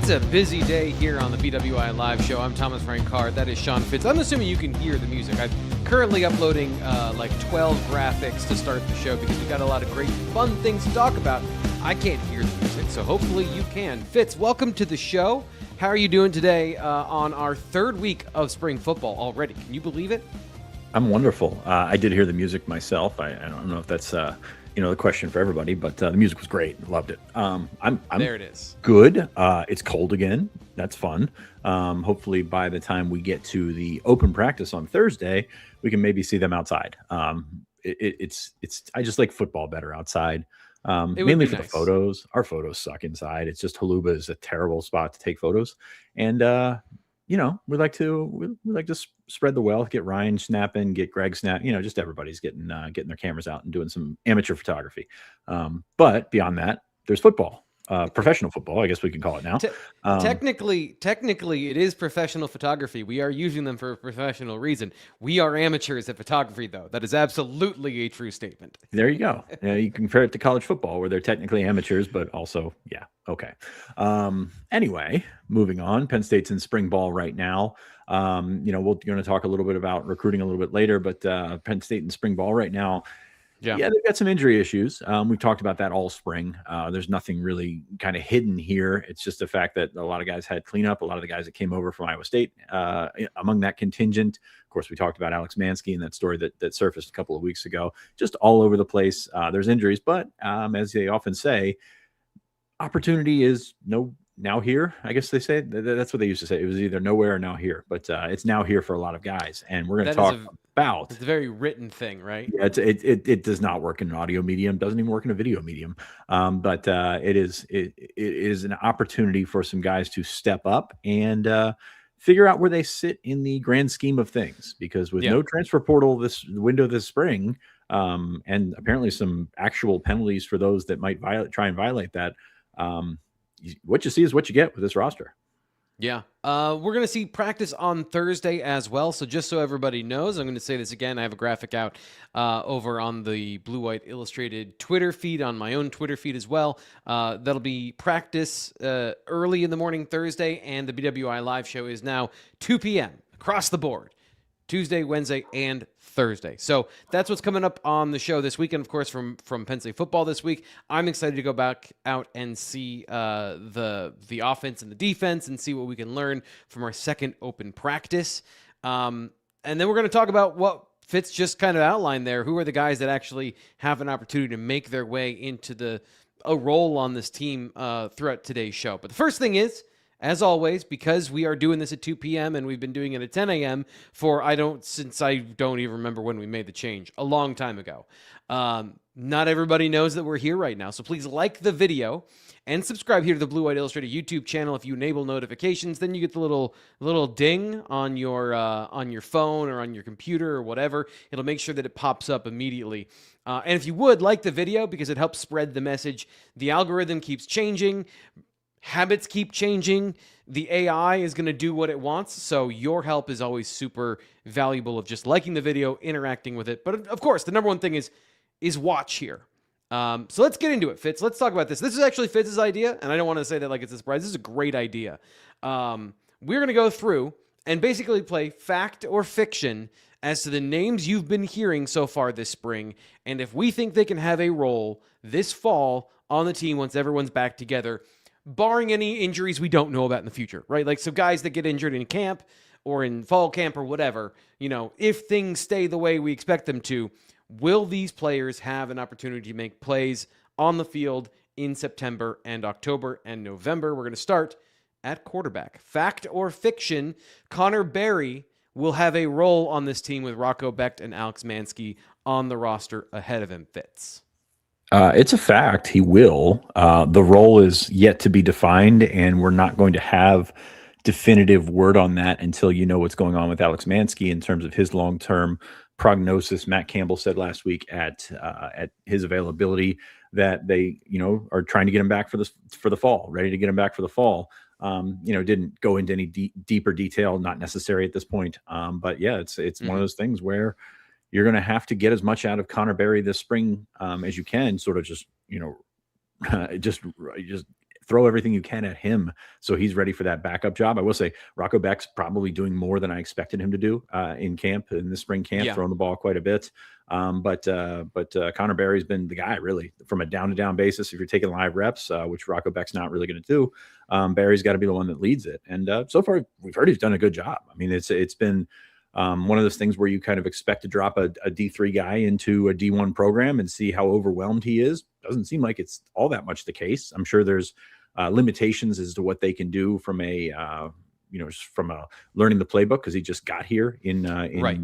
It's a busy day here on the BWI Live Show. I'm Thomas Frankard. That is Sean Fitz. I'm assuming you can hear the music. I'm currently uploading like 12 graphics to start the show because we've got a lot of great, fun things to talk about. I can't hear the music, so hopefully you can. Fitz, welcome to the show. How are you doing today on our third week of spring football already? Can you believe it? I'm wonderful. I did hear the music myself. I don't know if that's the question for everybody, but the music was great. Loved it. I'm there it is. Good. It's cold again. That's fun. Hopefully by the time we get to the open practice on Thursday, we can maybe see them outside. It's I just like football better outside. Mainly for the photos. Our photos suck inside. It's just Haluba is a terrible spot to take photos. And we like to spread the wealth, get Ryan snapping, get Greg snap. Just everybody's getting their cameras out and doing some amateur photography. But beyond that, there's football, professional football, I guess we can call it now. Technically, it is professional photography. We are using them for a professional reason. We are amateurs at photography, though. That is absolutely a true statement. There you go. You compare it to college football, where they're technically amateurs, but also, yeah, okay. Anyway, moving on. Penn State's in spring ball right now. We're going to talk a little bit about recruiting a little bit later, but Penn State in spring ball right now. Yeah, they've got some injury issues. We've talked about that all spring. There's nothing really kind of hidden here. It's just the fact that a lot of guys had cleanup. A lot of the guys that came over from Iowa State, among that contingent. Of course, we talked about Alex Mansky and that story that surfaced a couple of weeks ago. Just all over the place. There's injuries, but as they often say, opportunity is now here. I guess they say that's what they used to say. It was either nowhere or now here, but it's now here for a lot of guys. And we're going to talk about. It's a very written thing, right? Yeah, it does not work in an audio medium. Doesn't even work in a video medium. But it is an opportunity for some guys to step up and figure out where they sit in the grand scheme of things. Because with no transfer portal this window this spring, and apparently some actual penalties for those that might try and violate that. What you see is what you get with this roster. Yeah. We're going to see practice on Thursday as well. So just so everybody knows, I'm going to say this again. I have a graphic out over on the Blue White Illustrated Twitter feed, on my own Twitter feed as well. That'll be practice early in the morning Thursday, and the BWI Live Show is now 2 p.m. across the board. Tuesday, Wednesday, and Thursday. So that's what's coming up on the show this weekend, of course, from Penn State football this week. I'm excited to go back out and see the offense and the defense and see what we can learn from our second open practice. And then we're going to talk about what Fitz just kind of outlined there. Who are the guys that actually have an opportunity to make their way into a role on this team throughout today's show. But the first thing is, as always, because we are doing this at 2 p.m. and we've been doing it at 10 a.m. since I don't even remember when we made the change, a long time ago. Not everybody knows that we're here right now, so please like the video and subscribe here to the Blue White Illustrated YouTube channel. If you enable notifications, then you get the little ding on your phone or on your computer or whatever. It'll make sure that it pops up immediately. And if you would like the video, because it helps spread the message, the algorithm keeps changing. Habits keep changing. The AI is going to do what it wants. So your help is always super valuable of just liking the video, interacting with it. But of course, the number one thing is watch here. So let's get into it, Fitz. Let's talk about this. This is actually Fitz's idea, and I don't want to say that like it's a surprise. This is a great idea. We're going to go through and basically play fact or fiction as to the names you've been hearing so far this spring, and if we think they can have a role this fall on the team once everyone's back together, barring any injuries we don't know about in the future, right? Like, so guys that get injured in camp or in fall camp or whatever, if things stay the way we expect them to, will these players have an opportunity to make plays on the field in September and October and November? We're going to start at quarterback. Fact or fiction, Connor Berry will have a role on this team with Rocco Becht and Alex Mansky on the roster ahead of him. Fitz. It's a fact. He will. The role is yet to be defined, and we're not going to have definitive word on that until you know what's going on with Alex Mansky in terms of his long-term prognosis. Matt Campbell said last week at his availability that they, are trying to get him back for the fall, ready to get him back for the fall. Didn't go into any deeper detail, not necessary at this point. But yeah, it's one of those things where you're going to have to get as much out of Connor Berry this spring as you can, sort of just throw everything you can at him so he's ready for that backup job. I will say Rocco Beck's probably doing more than I expected him to do in the spring camp, throwing the ball quite a bit. But Connor Berry's been the guy really from a down-to-down basis. If you're taking live reps, which Rocco Beck's not really going to do, Berry's got to be the one that leads it. And so far, we've heard he's done a good job. I mean, it's been one of those things where you kind of expect to drop a D3 guy into a D1 program and see how overwhelmed he is. Doesn't seem like it's all that much the case. I'm sure there's limitations as to what they can do from from learning the playbook, because he just got here in right.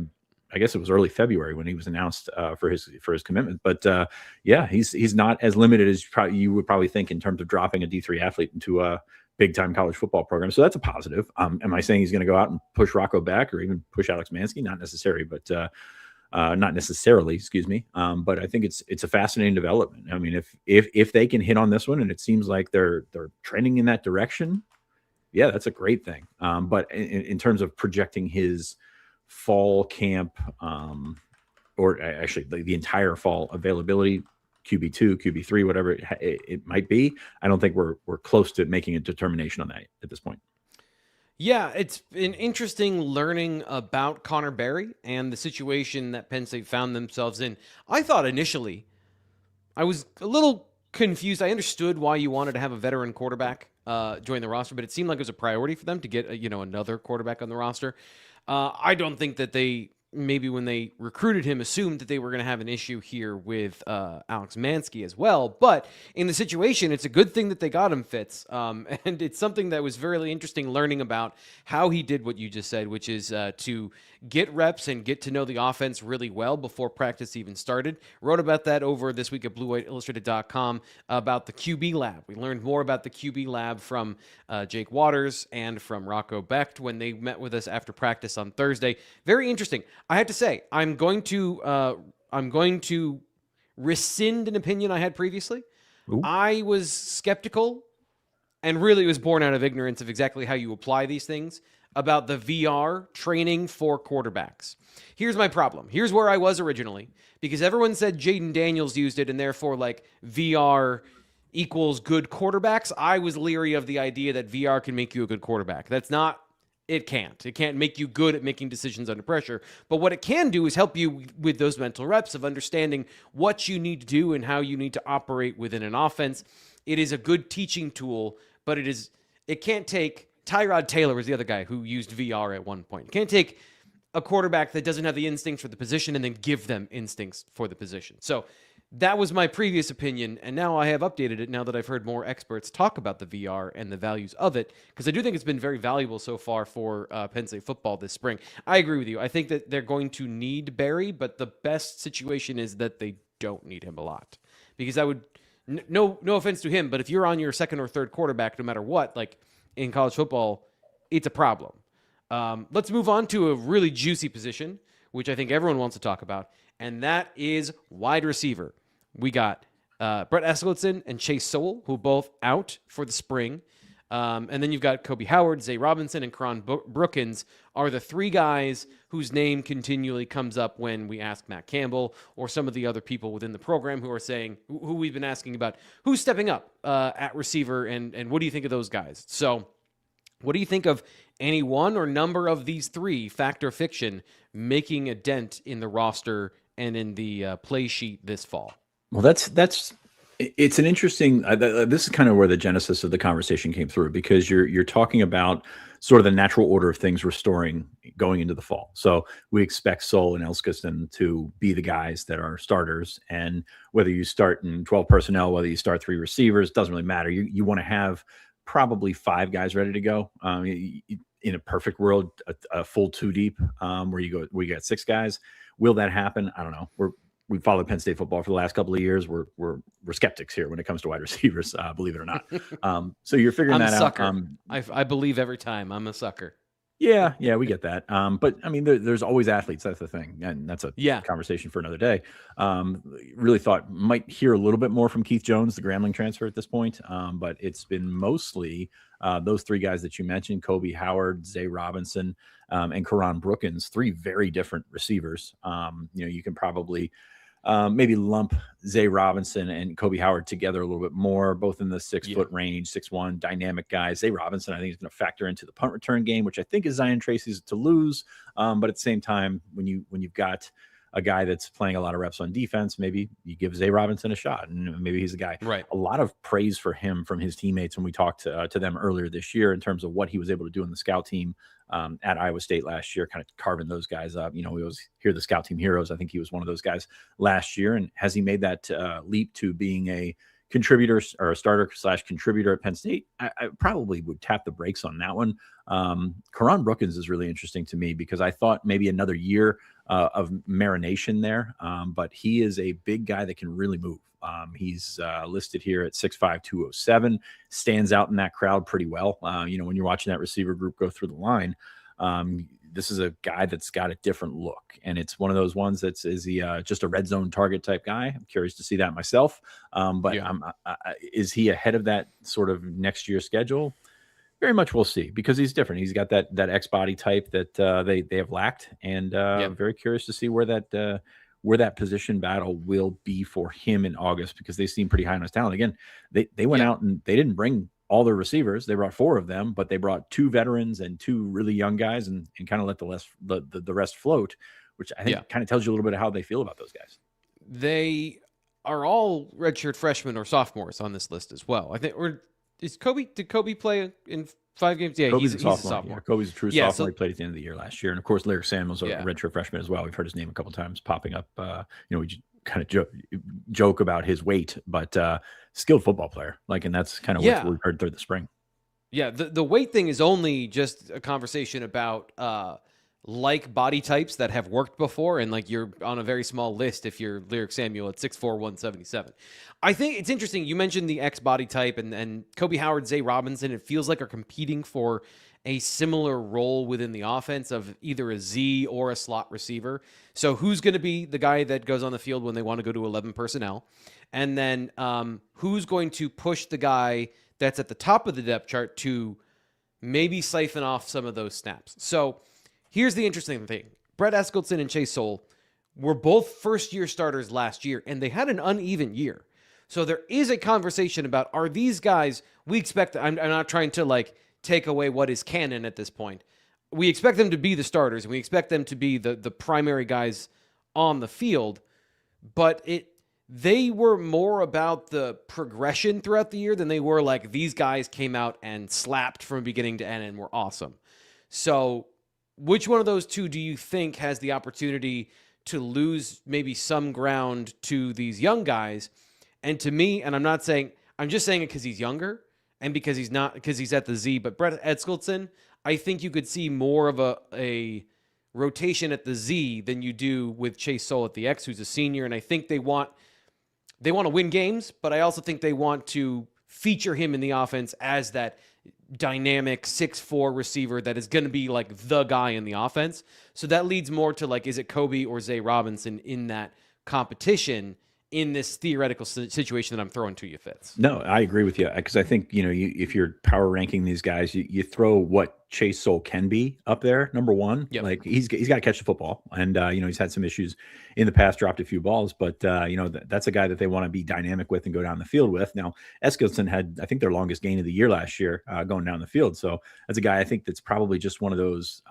I guess it was early February when he was announced for his commitment. But he's not as limited as you would probably think in terms of dropping a D3 athlete into a big time college football program. So that's a positive. Am I saying he's going to go out and push Rocco Beck or even push Alex Mansky? Not necessarily, excuse me. But I think it's a fascinating development. I mean, if they can hit on this one, and it seems like they're trending in that direction, yeah, that's a great thing. But in terms of projecting his fall camp, or actually the entire fall availability, QB2, QB3, whatever it might be, I don't think we're close to making a determination on that at this point. Yeah, it's been interesting learning about Connor Berry and the situation that Penn State found themselves in. I thought initially, I was a little confused. I understood why you wanted to have a veteran quarterback join the roster, but it seemed like it was a priority for them to get another quarterback on the roster. I don't think that they, maybe when they recruited him, assumed that they were going to have an issue here with Alex Mansky as well. But in the situation, it's a good thing that they got him, Fitz. And it's something that was very interesting learning about how he did what you just said, which is to get reps and get to know the offense really well before practice even started. Wrote about that over this week at BlueWhiteIllustrated.com about the QB lab. We learned more about the QB lab from Jake Waters and from Rocco Becht when they met with us after practice on Thursday. Very interesting. I have to say, I'm going to rescind an opinion I had previously. Ooh. I was skeptical, and really it was born out of ignorance of exactly how you apply these things, about the VR training for quarterbacks. Here's my problem. Here's where I was originally, because everyone said Jaden Daniels used it, and therefore VR equals good quarterbacks. I was leery of the idea that VR can make you a good quarterback. That's not. It can't. It can't make you good at making decisions under pressure. But what it can do is help you with those mental reps of understanding what you need to do and how you need to operate within an offense. It is a good teaching tool, but it can't take. Tyrod Taylor was the other guy who used VR at one point. You can't take a quarterback that doesn't have the instincts for the position and then give them instincts for the position. So that was my previous opinion, and now I have updated it now that I've heard more experts talk about the VR and the values of it, because I do think it's been very valuable so far for Penn State football this spring. I agree with you. I think that they're going to need Berry, but the best situation is that they don't need him a lot, because I would no offense to him, but if you're on your second or third quarterback, no matter what, like in college football, it's a problem. Let's move on to a really juicy position, which I think everyone wants to talk about, and that is wide receiver. We got Brett Eskelson and Chase Sowell, who are both out for the spring. And then you've got Koby Howard, Zay Robinson, and Karon Brookins are the three guys whose name continually comes up when we ask Matt Campbell or some of the other people within the program who are saying, who we've been asking about, who's stepping up at receiver, and what do you think of those guys? So what do you think of any one or number of these three, fact or fiction, making a dent in the roster and in the play sheet this fall? Well, it's an interesting, this is kind of where the genesis of the conversation came through, because you're talking about sort of the natural order of things restoring going into the fall. So we expect Sowell and Eskelson to be the guys that are starters. And whether you start in 12 personnel, whether you start three receivers, doesn't really matter. You want to have probably five guys ready to go. In a perfect world, a full two deep, where you got six guys. Will that happen? I don't know. We followed Penn State football for the last couple of years. We're skeptics here when it comes to wide receivers, believe it or not. So you're figuring that out. I believe every time I'm a sucker. Yeah, we get that. But I mean, there's always athletes. That's the thing, and that's a conversation for another day. Really thought might hear a little bit more from Keith Jones, the Grambling transfer at this point, but it's been mostly those three guys that you mentioned: Koby Howard, Zay Robinson, and Karon Brookins. Three very different receivers. You can probably maybe lump Zay Robinson and Koby Howard together a little bit more, both in the 6-foot range, 6'1", dynamic guys. Zay Robinson, I think, is going to factor into the punt return game, which I think is Zion Tracy's to lose. But at the same time, when you've got a guy that's playing a lot of reps on defense, maybe you give Zay Robinson a shot, and maybe he's a guy. Right. A lot of praise for him from his teammates when we talked to them earlier this year in terms of what he was able to do in the scout team at Iowa State last year, kind of carving those guys up. We always hear the scout team heroes. I think he was one of those guys last year. And has he made that leap to being a contributor or a starter / contributor at Penn State? I probably would tap the brakes on that one. Karon Brookins is really interesting to me because I thought maybe another year of marination there. But he is a big guy that can really move. He's listed here at 6'5", 207, stands out in that crowd pretty well. When you're watching that receiver group go through the line, this is a guy that's got a different look. And it's one of those ones is he just a red zone target type guy? I'm curious to see that myself. But is he ahead of that sort of next year schedule? Very much we'll see, because he's different. He's got that X body type that they have lacked, and I'm very curious to see where that position battle will be for him in August, because they seem pretty high on his talent. Again, they went out and they didn't bring all their receivers. They brought 4 of them, but they brought 2 veterans and 2 really young guys, and kind of let the rest float, which I think kind of tells you a little bit of how they feel about those guys. They are all redshirt freshmen or sophomores on this list as well, I think. Or did Koby play in 5 games? Yeah, Koby's he's a sophomore. Yeah, Koby's a true sophomore. He played at the end of the year last year. And of course, Lyric Samuel's a redshirt freshman as well. We've heard his name a couple times popping up. We kind of joke about his weight, but skilled football player. And that's kind of what we've heard through the spring. Yeah, the weight thing is only just a conversation about body types that have worked before, and you're on a very small list if you're Lyric Samuel at 6'4", 177. I think it's interesting. You mentioned the X body type, and Koby Howard, Zay Robinson, it feels like are competing for a similar role within the offense of either a Z or a slot receiver. So who's going to be the guy that goes on the field when they want to go to 11 personnel? And then who's going to push the guy that's at the top of the depth chart to maybe siphon off some of those snaps? So here's the interesting thing. Brett Eskildson and Chase Soule were both first-year starters last year, and they had an uneven year. So there is a conversation about, are these guys, we expect, I'm not trying to take away what is canon at this point. We expect them to be the starters, and we expect them to be the primary guys on the field, but they were more about the progression throughout the year than they were these guys came out and slapped from beginning to end and were awesome. So which one of those two do you think has the opportunity to lose maybe some ground to these young guys? And to me, and I'm just saying it because he's younger and because he's at the Z, but Brett Eskildson, I think you could see more of a rotation at the Z than you do with Chase Soule at the X, who's a senior. And I think they want to win games, but I also think they want to feature him in the offense as that dynamic 6'4" receiver that is going to be the guy in the offense. So that leads more to is it Koby or Zay Robinson in that competition in this theoretical situation that I'm throwing to you, Fitz? No, I agree with you, because I think, if you're power ranking these guys, you throw what Chase Soule can be up there, number one. Yep. He's got to catch the football, and he's had some issues in the past, dropped a few balls, but that's a guy that they want to be dynamic with and go down the field with. Now, Eskildson had, I think, their longest gain of the year last year going down the field, so that's a guy I think that's probably just one of those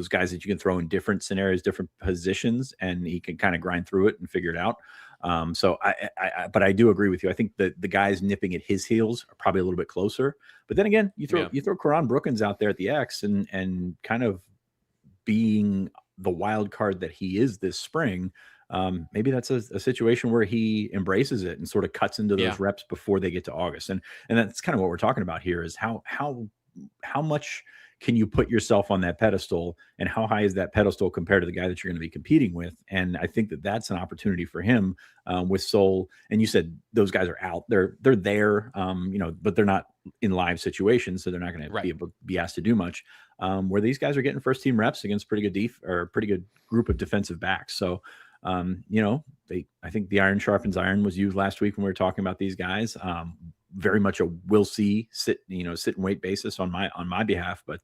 guys that you can throw in different scenarios, different positions, and he can kind of grind through it and figure it out. But I do agree with you. I think that the guys nipping at his heels are probably a little bit closer. But then again, you throw Karon Brookins out there at the X and kind of being the wild card that he is this spring. Maybe that's a situation where he embraces it and sort of cuts into those reps before they get to August. And that's kind of what we're talking about here is how much can you put yourself on that pedestal, and how high is that pedestal compared to the guy that you're going to be competing with? And I think that that's an opportunity for him with Soule. And you said those guys are out. They're there, but they're not in live situations, so they're not going to be able to be asked to do much. Where these guys are getting first team reps against pretty good group of defensive backs. So, I think the iron sharpens iron was used last week when we were talking about these guys. very much a we'll see, sit and wait basis on my behalf. But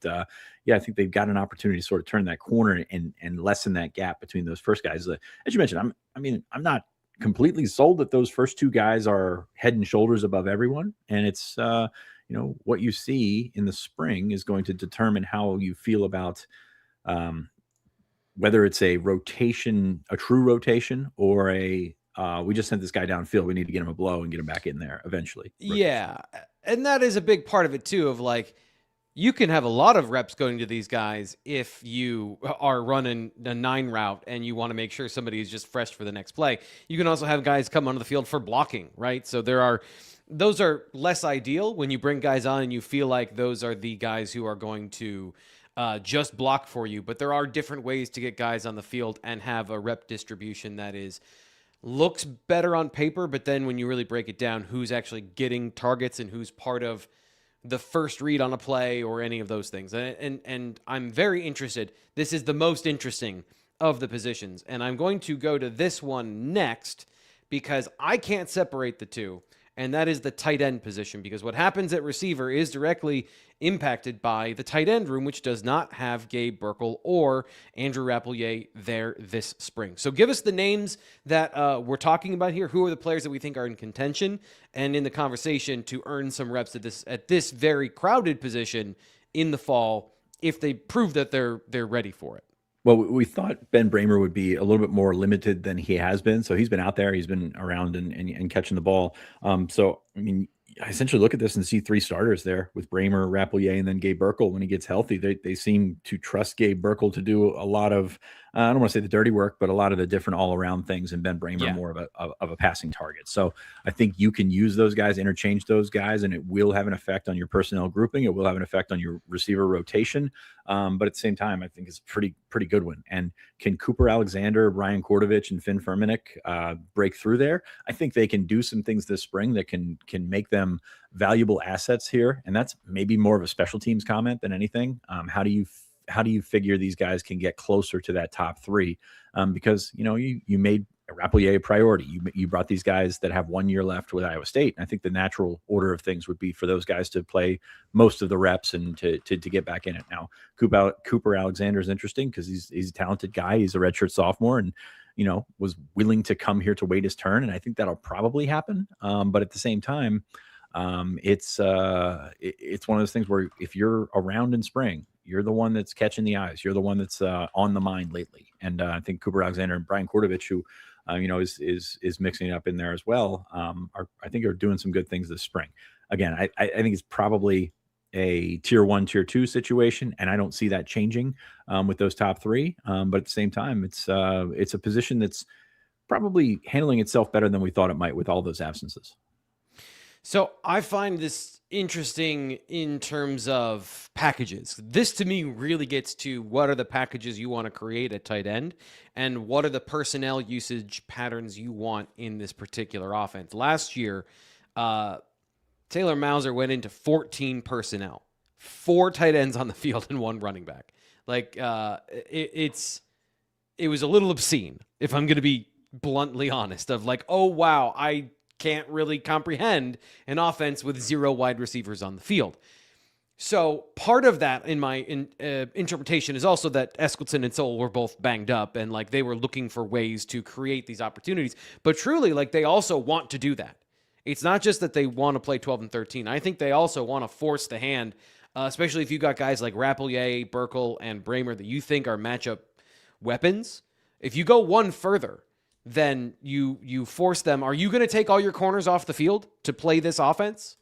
yeah, I think they've got an opportunity to sort of turn that corner and lessen that gap between those first guys. As you mentioned, I'm not completely sold that those first two guys are head and shoulders above everyone, and it's what you see in the spring is going to determine how you feel about whether it's a rotation, a true rotation, or we just sent this guy downfield, we need to get him a blow and get him back in there eventually. Rotation. Yeah, and that is a big part of it too, of like, you can have a lot of reps going to these guys if you are running a 9 route and you want to make sure somebody is just fresh for the next play. You can also have guys come onto the field for blocking, right? So those are less ideal when you bring guys on and you feel like those are the guys who are going to just block for you. But there are different ways to get guys on the field and have a rep distribution that looks better on paper, but then when you really break it down, who's actually getting targets and who's part of the first read on a play or any of those things. And I'm very interested. This is the most interesting of the positions. And I'm going to go to this one next because I can't separate the two. And that is the tight end position, because what happens at receiver is directly impacted by the tight end room, which does not have Gabe Burkle or Andrew Rappleyea there this spring. So give us the names that we're talking about here. Who are the players that we think are in contention and in the conversation to earn some reps at this very crowded position in the fall if they prove that they're ready for it? Well, we thought Ben Bramer would be a little bit more limited than he has been. So he's been out there, he's been around and catching the ball. So, I mean, I essentially look at this and see 3 starters there with Bramer, Rappleyea, and then Gabe Burkle. When he gets healthy, they seem to trust Gabe Burkle to do a lot of, I don't want to say the dirty work, but a lot of the different all-around things, and Ben Bramer more of a passing target. So I think you can use those guys, interchange those guys, and it will have an effect on your personnel grouping. It will have an effect on your receiver rotation. But at the same time, I think it's a pretty good one. And can Cooper Alexander, Brian Kordovich, and Finn Firmenich break through there? I think they can do some things this spring that can make them valuable assets here. And that's maybe more of a special teams comment than anything. How do you figure these guys can get closer to that top 3? Because you made Rappleyea a priority. You brought these guys that have 1 year left with Iowa State. And I think the natural order of things would be for those guys to play most of the reps and to get back in it. Now, Cooper Alexander is interesting because he's a talented guy. He's a redshirt sophomore and was willing to come here to wait his turn. And I think that'll probably happen. But at the same time, it's one of those things where if you're around in spring, you're the one that's catching the eyes. You're the one that's on the mind lately. And I think Cooper Alexander and Brian Kordovich, who is mixing it up in there as well, I think are doing some good things this spring. Again, I think it's probably a tier 1, tier 2 situation, and I don't see that changing with those top 3. But at the same time, it's a position that's probably handling itself better than we thought it might with all those absences. So I find this interesting in terms of packages. This to me really gets to what are the packages you want to create at tight end and what are the personnel usage patterns you want in this particular offense. Last year, Taylor Mauser went into 14 personnel, 4 tight ends on the field and 1 running back. Like it was a little obscene, if I'm going to be bluntly honest, of like, oh, wow, I can't really comprehend an offense with 0 wide receivers on the field. So part of that in my interpretation is also that Eskleton and Soul were both banged up and like they were looking for ways to create these opportunities. But truly, like they also want to do that. It's not just that they want to play 12 and 13. I think they also want to force the hand, especially if you got guys like Rappleyea, Burkle, and Bramer that you think are matchup weapons. If you go one further, then you force them. Are you going to take all your corners off the field to play this offense?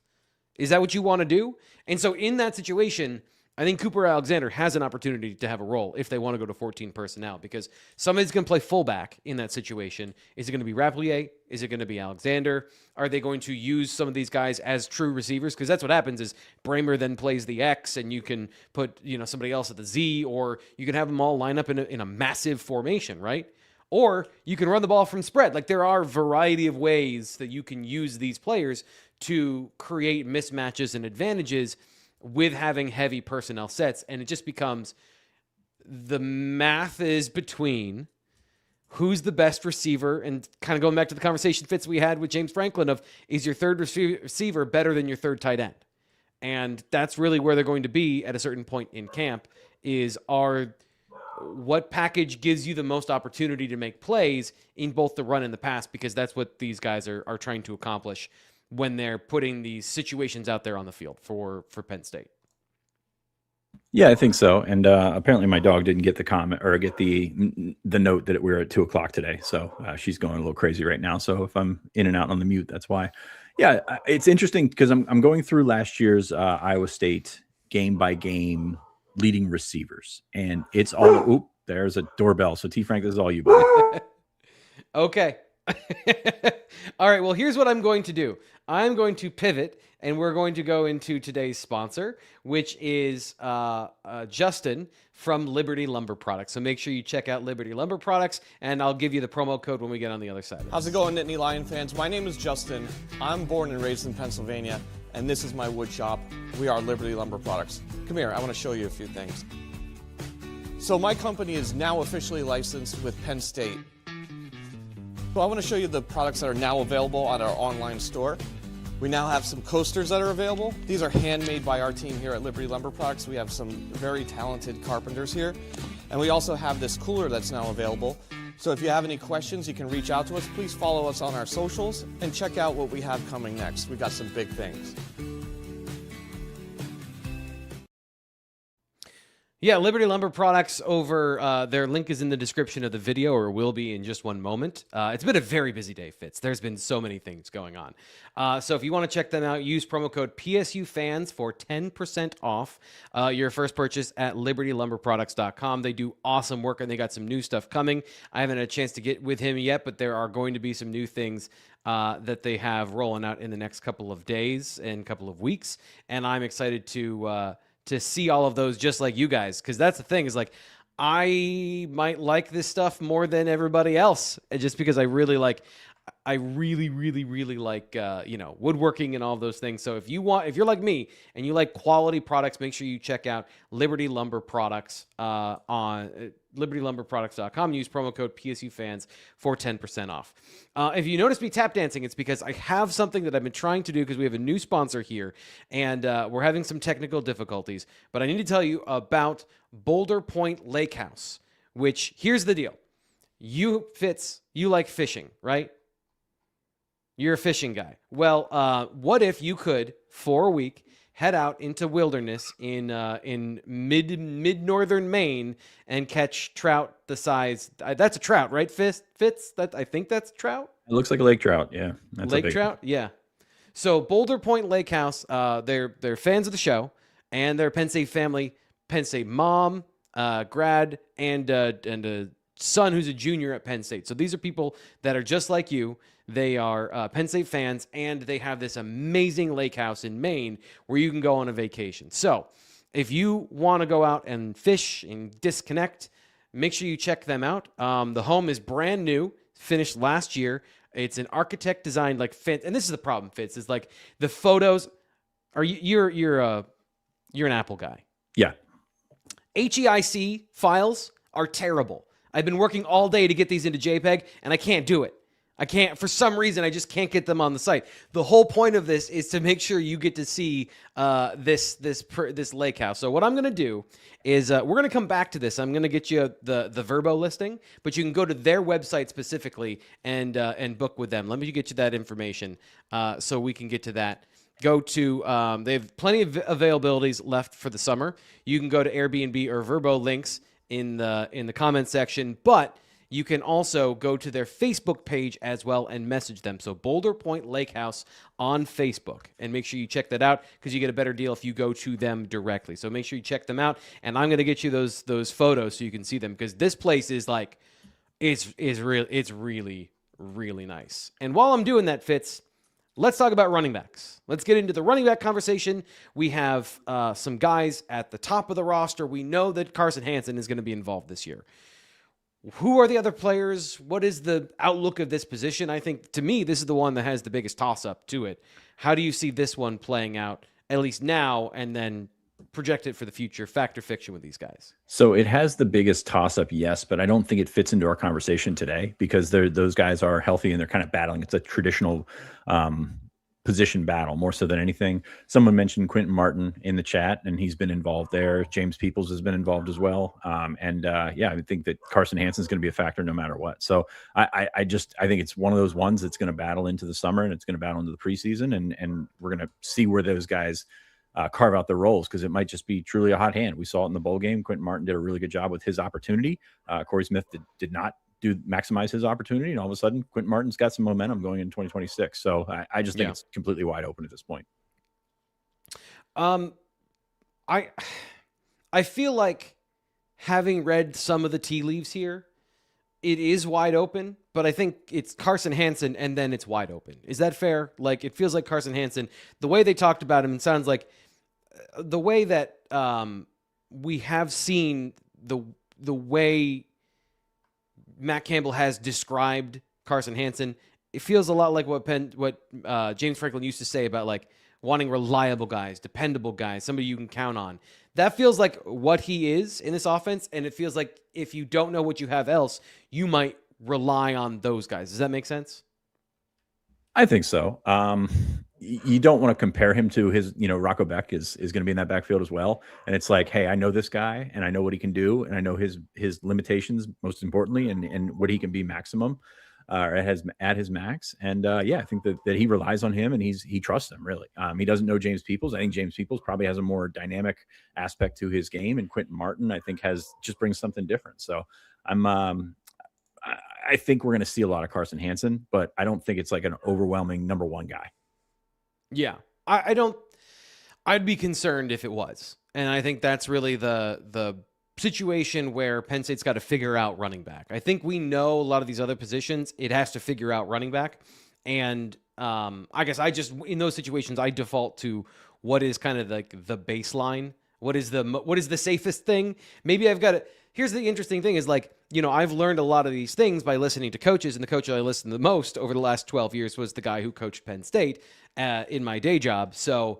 Is that what you want to do? And so in that situation, I think Cooper Alexander has an opportunity to have a role if they want to go to 14 personnel, because somebody's going to play fullback in that situation. Is it going to be Rappleyea? Is it going to be Alexander? Are they going to use some of these guys as true receivers? Because that's what happens is Bramer then plays the X and you can put somebody else at the Z, or you can have them all line up in a massive formation, right? Or you can run the ball from spread. Like there are a variety of ways that you can use these players to create mismatches and advantages with having heavy personnel sets. And it just becomes the math is between who's the best receiver, and kind of going back to the conversation Fitz we had with James Franklin of, is your third receiver better than your third tight end? And that's really where they're going to be at a certain point in camp, is what package gives you the most opportunity to make plays in both the run and the pass, because that's what these guys are trying to accomplish when they're putting these situations out there on the field for Penn State. Yeah, I think so. And apparently my dog didn't get the comment or get the note that we were at 2:00 today. So she's going a little crazy right now. So if I'm in and out on the mute, that's why. Yeah, it's interesting because I'm going through last year's Iowa State game by game leading receivers, and it's all. Oop, there's a doorbell. So T. Frank, this is all you, buddy. Okay. All right. Well, here's what I'm going to do. I'm going to pivot, and we're going to go into today's sponsor, which is Justin from Liberty Lumber Products. So make sure you check out Liberty Lumber Products, and I'll give you the promo code when we get on the other side. How's it going, Nittany Lion fans? My name is Justin. I'm born and raised in Pennsylvania, and this is my wood shop. We are Liberty Lumber Products. Come here. I want to show you a few things. So my company is now officially licensed with Penn State. So I want to show you the products that are now available on our online store. We now have some coasters that are available. These are handmade by our team here at Liberty Lumber Products. We have some very talented carpenters here. And we also have this cooler that's now available. So if you have any questions, you can reach out to us. Please follow us on our socials and check out what we have coming next. We got some big things. Yeah, Liberty Lumber Products over, their link is in the description of the video, or will be in just one moment. It's been a very busy day, Fitz. There's been so many things going on. So if you want to check them out, use promo code PSUFans for 10% off your first purchase at libertylumberproducts.com. They do awesome work, and they got some new stuff coming. I haven't had a chance to get with him yet, but there are going to be some new things that they have rolling out in the next couple of days and couple of weeks, and I'm excited to see all of those, just like you guys, because that's the thing, is like, I might like this stuff more than everybody else, just because I really like woodworking and all those things. So if you're like me and you like quality products, make sure you check out Liberty Lumber Products on libertylumberproducts.com. Use promo code PSUFans for 10% off. If you notice me tap dancing, it's because I have something that I've been trying to do, because we have a new sponsor here, and we're having some technical difficulties. But I need to tell you about Boulder Point Lake House, which, here's the deal. You like fishing, right? You're a fishing guy. Well, what if you could, for a week, head out into wilderness in mid-northern Maine and catch trout the size... that's a trout, right, Fitz? I think that's trout? It looks like a lake trout, yeah. That's lake trout, yeah. So Boulder Point Lake House, they're fans of the show, and they're Penn State family, Penn State mom, grad, and a son who's a junior at Penn State. So these are people that are just like you. They are Penn State fans, and they have this amazing lake house in Maine where you can go on a vacation. So if you want to go out and fish and disconnect, make sure you check them out. The home is brand new, finished last year. It's an architect designed like Fitz, and this is the problem, Fitz, is like the photos are you're an Apple guy. Yeah. HEIC files are terrible. I've been working all day to get these into JPEG, and I can't do it. I can't, for some reason, I just can't get them on the site. The whole point of this is to make sure you get to see this lake house. So what I'm going to do is we're going to come back to this. I'm going to get you the Vrbo listing, but you can go to their website specifically and book with them. Let me get you that information so we can get to that. Go to, they have plenty of availabilities left for the summer. You can go to Airbnb or Vrbo links in the comment section, but you can also go to their Facebook page as well and message them. So Boulder Point Lake House on Facebook, and make sure you check that out, because you get a better deal if you go to them directly. So make sure you check them out, and I'm going to get you those photos so you can see them, because this place is like, it's really, really nice. And while I'm doing that, Fitz, let's talk about running backs. Let's get into the running back conversation. We have some guys at the top of the roster. We know that Carson Hansen is going to be involved this year. Who are the other players? What is the outlook of this position? I think, to me, this is the one that has the biggest toss-up to it. How do you see this one playing out, at least now, and then project it for the future, fact or fiction with these guys? So it has the biggest toss up, yes, but I don't think it fits into our conversation today because those guys are healthy and they're kind of battling. It's a traditional position battle more so than anything. Someone mentioned Quinton Martin in the chat, and he's been involved there. James Peoples has been involved as well. Yeah, I think that Carson Hansen is going to be a factor no matter what. So I think it's one of those ones that's going to battle into the summer and it's going to battle into the preseason, and we're going to see where those guys carve out their roles because it might just be truly a hot hand. We saw it in the bowl game. Quinton Martin did a really good job with his opportunity. Corey Smith did not maximize his opportunity, and all of a sudden Quinton Martin's got some momentum going in 2026. So I just think it's completely wide open at this point. I feel like, having read some of the tea leaves here, it is wide open, but I think it's Carson Hansen and then it's wide open. Is that fair? Like, it feels like Carson Hansen, the way they talked about him, it sounds like the way that we have seen the way Matt Campbell has described Carson Hansen, it feels a lot like what James Franklin used to say about like wanting reliable guys, dependable guys, somebody you can count on. That feels like what he is in this offense, and it feels like if you don't know what you have else, you might rely on those guys. Does that make sense? I think so. You don't want to compare him to his, Rocco Beck is going to be in that backfield as well. And it's like, hey, I know this guy and I know what he can do. And I know his limitations, most importantly, and what he can be maximum or at his max. And I think that he relies on him and he trusts him really. He doesn't know James Peoples. I think James Peoples probably has a more dynamic aspect to his game. And Quinton Martin, I think just brings something different. So I think we're going to see a lot of Carson Hansen, but I don't think it's like an overwhelming number one guy. Yeah, I'd be concerned if it was. And I think that's really the situation where Penn State's got to figure out running back. I think we know a lot of these other positions, it has to figure out running back. And I guess in those situations, I default to what is kind of like the baseline. What is the safest thing? Maybe I've got to, here's the interesting thing is like, I've learned a lot of these things by listening to coaches, and the coach I listened to the most over the last 12 years was the guy who coached Penn State in my day job. So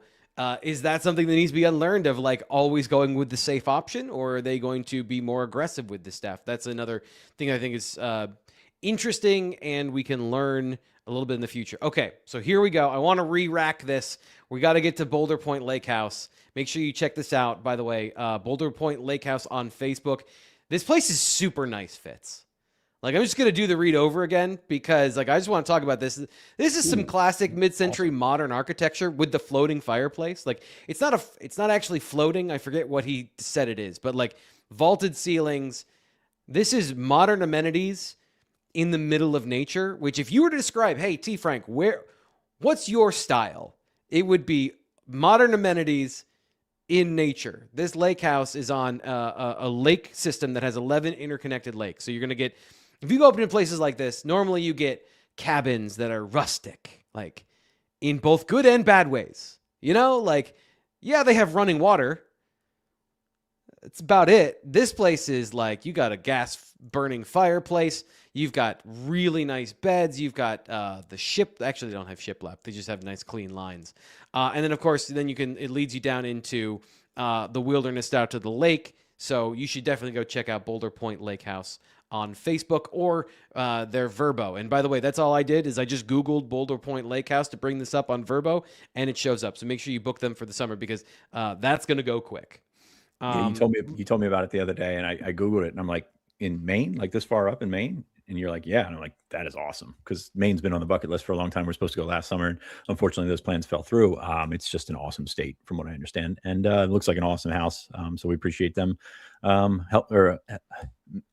is that something that needs to be unlearned of like always going with the safe option, or are they going to be more aggressive with the staff? That's another thing I think is interesting, and we can learn a little bit in the future. Okay, so here we go. I want to re-rack this. We got to get to Boulder Point Lake House. Make sure you check this out, by the way. Boulder Point Lake House on Facebook. This place is super nice, Fitz. Like, I'm just going to do the read over again because, like, I just want to talk about this. This is some classic mid-century modern architecture with the floating fireplace. Like, it's not actually floating. I forget what he said it is, but, like, vaulted ceilings. This is modern amenities in the middle of nature, which if you were to describe, hey, T. Frank, what's your style? It would be modern amenities in nature. This lake house is on a lake system that has 11 interconnected lakes. So you're going to get, if you go up into places like this, normally you get cabins that are rustic, like in both good and bad ways. Like, yeah, they have running water. That's about it. This place is like, you got a gas burning fireplace. You've got really nice beds. You've got the ship. Actually, they don't have shiplap. They just have nice, clean lines. And then, of course, it leads you down into the wilderness out to the lake. So you should definitely go check out Boulder Point Lake House on Facebook or their Verbo. And by the way, that's all I did is I just Googled Boulder Point Lake House to bring this up on Verbo, and it shows up. So make sure you book them for the summer because that's going to go quick. Yeah, you told me about it the other day, and I Googled it, and I'm like, in Maine, like this far up in Maine? And you're like, yeah. And I'm like, that is awesome. Because Maine's been on the bucket list for a long time. We're supposed to go last summer. And unfortunately, those plans fell through. It's just an awesome state from what I understand. And it looks like an awesome house. So we appreciate them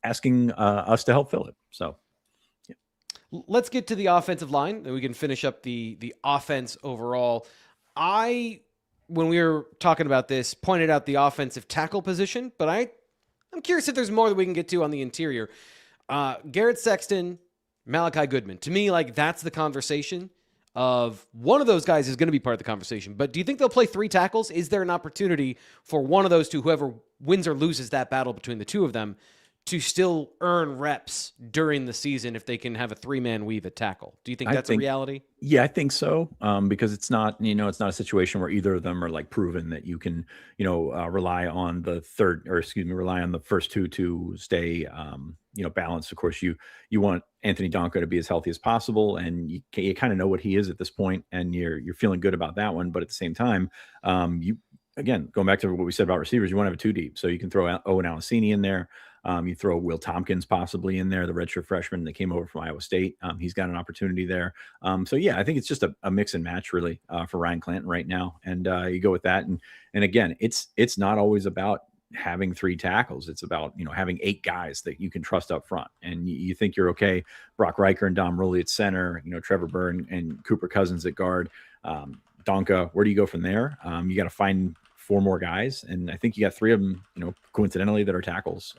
asking us to help fill it. So yeah. Let's get to the offensive line, and we can finish up the offense overall. When we were talking about this, pointed out the offensive tackle position, but I'm curious if there's more that we can get to on the interior. Garrett Sexton, Malachi Goodman. To me, like, that's the conversation of one of those guys is going to be part of the conversation. But do you think they'll play three tackles? Is there an opportunity for one of those two, whoever wins or loses that battle between the two of them, to still earn reps during the season if they can have a 3-man weave at tackle. Do you think that's a reality? Yeah, I think so. Because it's not, it's not a situation where either of them are like proven that you can, rely on the rely on the first two to stay, balanced. Of course, you want Anthony Donko to be as healthy as possible, and you kind of know what he is at this point, and you're feeling good about that one. But at the same time, again, going back to what we said about receivers, you want to have a 2 deep, so you can throw Owen Alasini in there. You throw Will Tompkins possibly in there, the redshirt freshman that came over from Iowa State. He's got an opportunity there. So yeah, I think it's just a mix and match really for Ryan Clanton right now. And you go with that. And again, it's not always about having 3 tackles. It's about, having 8 guys that you can trust up front. And you think you're okay. Brock Riker and Dom Rulli at center, Trevor Byrne and Cooper Cousins at guard. Donka, where do you go from there? You got to find 4 more guys, and I think you got 3 of them, coincidentally, that are tackles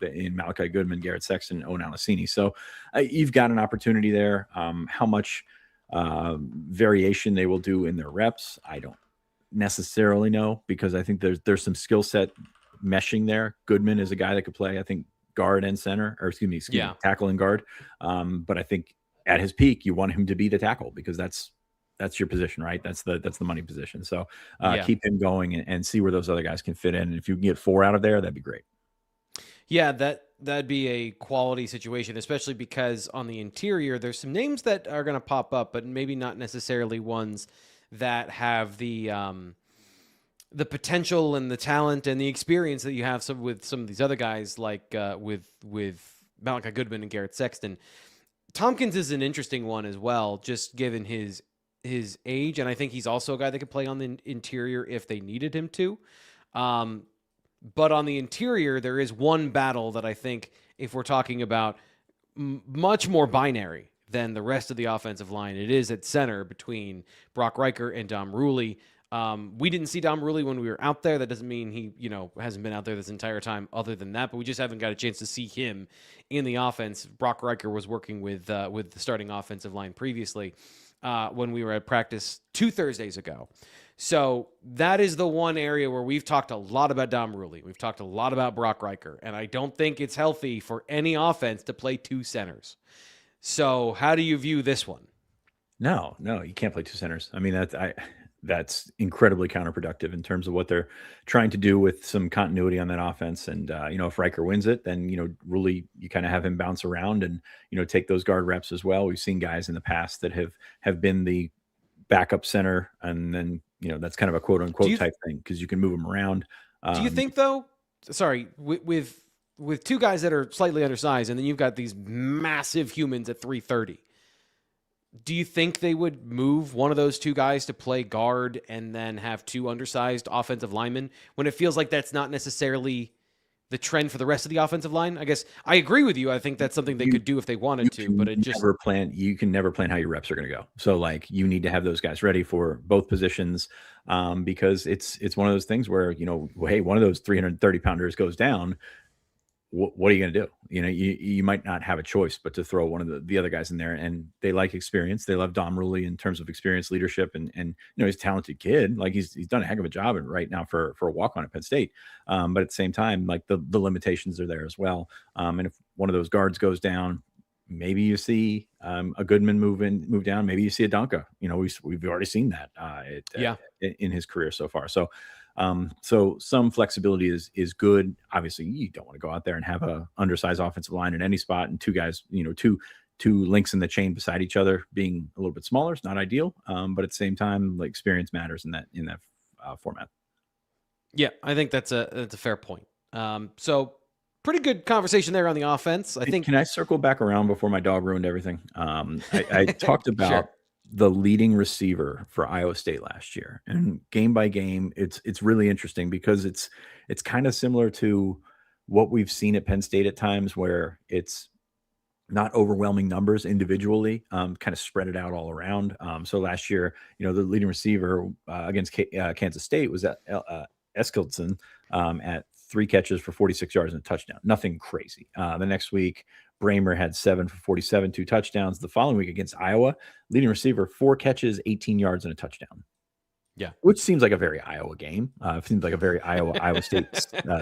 in Malachi Goodman, Garrett Sexton, Owen Alasini. So you've got an opportunity there. How much variation they will do in their reps, I don't necessarily know, because I think there's some skill set meshing there. Goodman is a guy that could play, I think, guard and center, or excuse me, tackle and guard. But I think at his peak, you want him to be the tackle, because that's your position, right? That's the money position. So keep him going and see where those other guys can fit in. And if you can get 4 out of there, that'd be great. Yeah, that'd be a quality situation, especially because on the interior, there's some names that are going to pop up, but maybe not necessarily ones that have the potential and the talent and the experience that you have with some of these other guys, like with Malachi Goodman and Garrett Sexton. Tompkins is an interesting one as well, just given his age, and I think he's also a guy that could play on the interior if they needed him to. But on the interior, there is one battle that I think, if we're talking about much more binary than the rest of the offensive line, it is at center between Brock Riker and Dom Rulli. We didn't see Dom Rulli when we were out there. That doesn't mean he, hasn't been out there this entire time other than that, but we just haven't got a chance to see him in the offense. Brock Riker was working with the starting offensive line previously when we were at practice 2 Thursdays ago. So that is the one area where we've talked a lot about Dom Rulli. We've talked a lot about Brock Riker, and I don't think it's healthy for any offense to play 2 centers. So how do you view this one? No, you can't play 2 centers. I mean, that's incredibly counterproductive in terms of what they're trying to do with some continuity on that offense. And, if Riker wins it, then, Rulli, you kind of have him bounce around and, take those guard reps as well. We've seen guys in the past that have been the backup center, and then, that's kind of a quote unquote type thing, because you can move them around. Do you think though, with 2 guys that are slightly undersized, and then you've got these massive humans at 330, do you think they would move one of those 2 guys to play guard and then have 2 undersized offensive linemen, when it feels like that's not necessarily the trend for the rest of the offensive line? I guess I agree with you. I think that's something they could do if they wanted to, but you can never plan how your reps are going to go. So you need to have those guys ready for both positions, because it's one of those things where, hey, one of those 330 pounders goes down. What are you going to do? You might not have a choice but to throw one of the other guys in there. And they like experience. They love Dom Rulli in terms of experience, leadership, and he's a talented kid. Like he's done a heck of a job right now for a walk-on at Penn State. But at the same time, like the limitations are there as well. And if one of those guards goes down, maybe you see a Goodman move down. Maybe you see a Donka. We've already seen that in his career so far. So some flexibility is good. Obviously, you don't want to go out there and have a undersized offensive line in any spot, and 2 guys, two links in the chain beside each other being a little bit smaller. It's not ideal, but at the same time, like, experience matters in that format. Yeah, I think that's a fair point. So pretty good conversation there on the offense. I think. Can I circle back around before my dog ruined everything? I talked about. Sure. The leading receiver for Iowa State last year, and game by game, it's really interesting, because it's kind of similar to what we've seen at Penn State at times, where it's not overwhelming numbers individually, kind of spread it out all around. So last year, the leading receiver against Kansas State was Eskildson at 3 catches for 46 yards and a touchdown. Nothing crazy. The next week, Bramer had 7 for 47, 2 touchdowns. The following week against Iowa, leading receiver, 4 catches, 18 yards, and a touchdown. Yeah. Which seems like a very Iowa game. Seems like a very Iowa State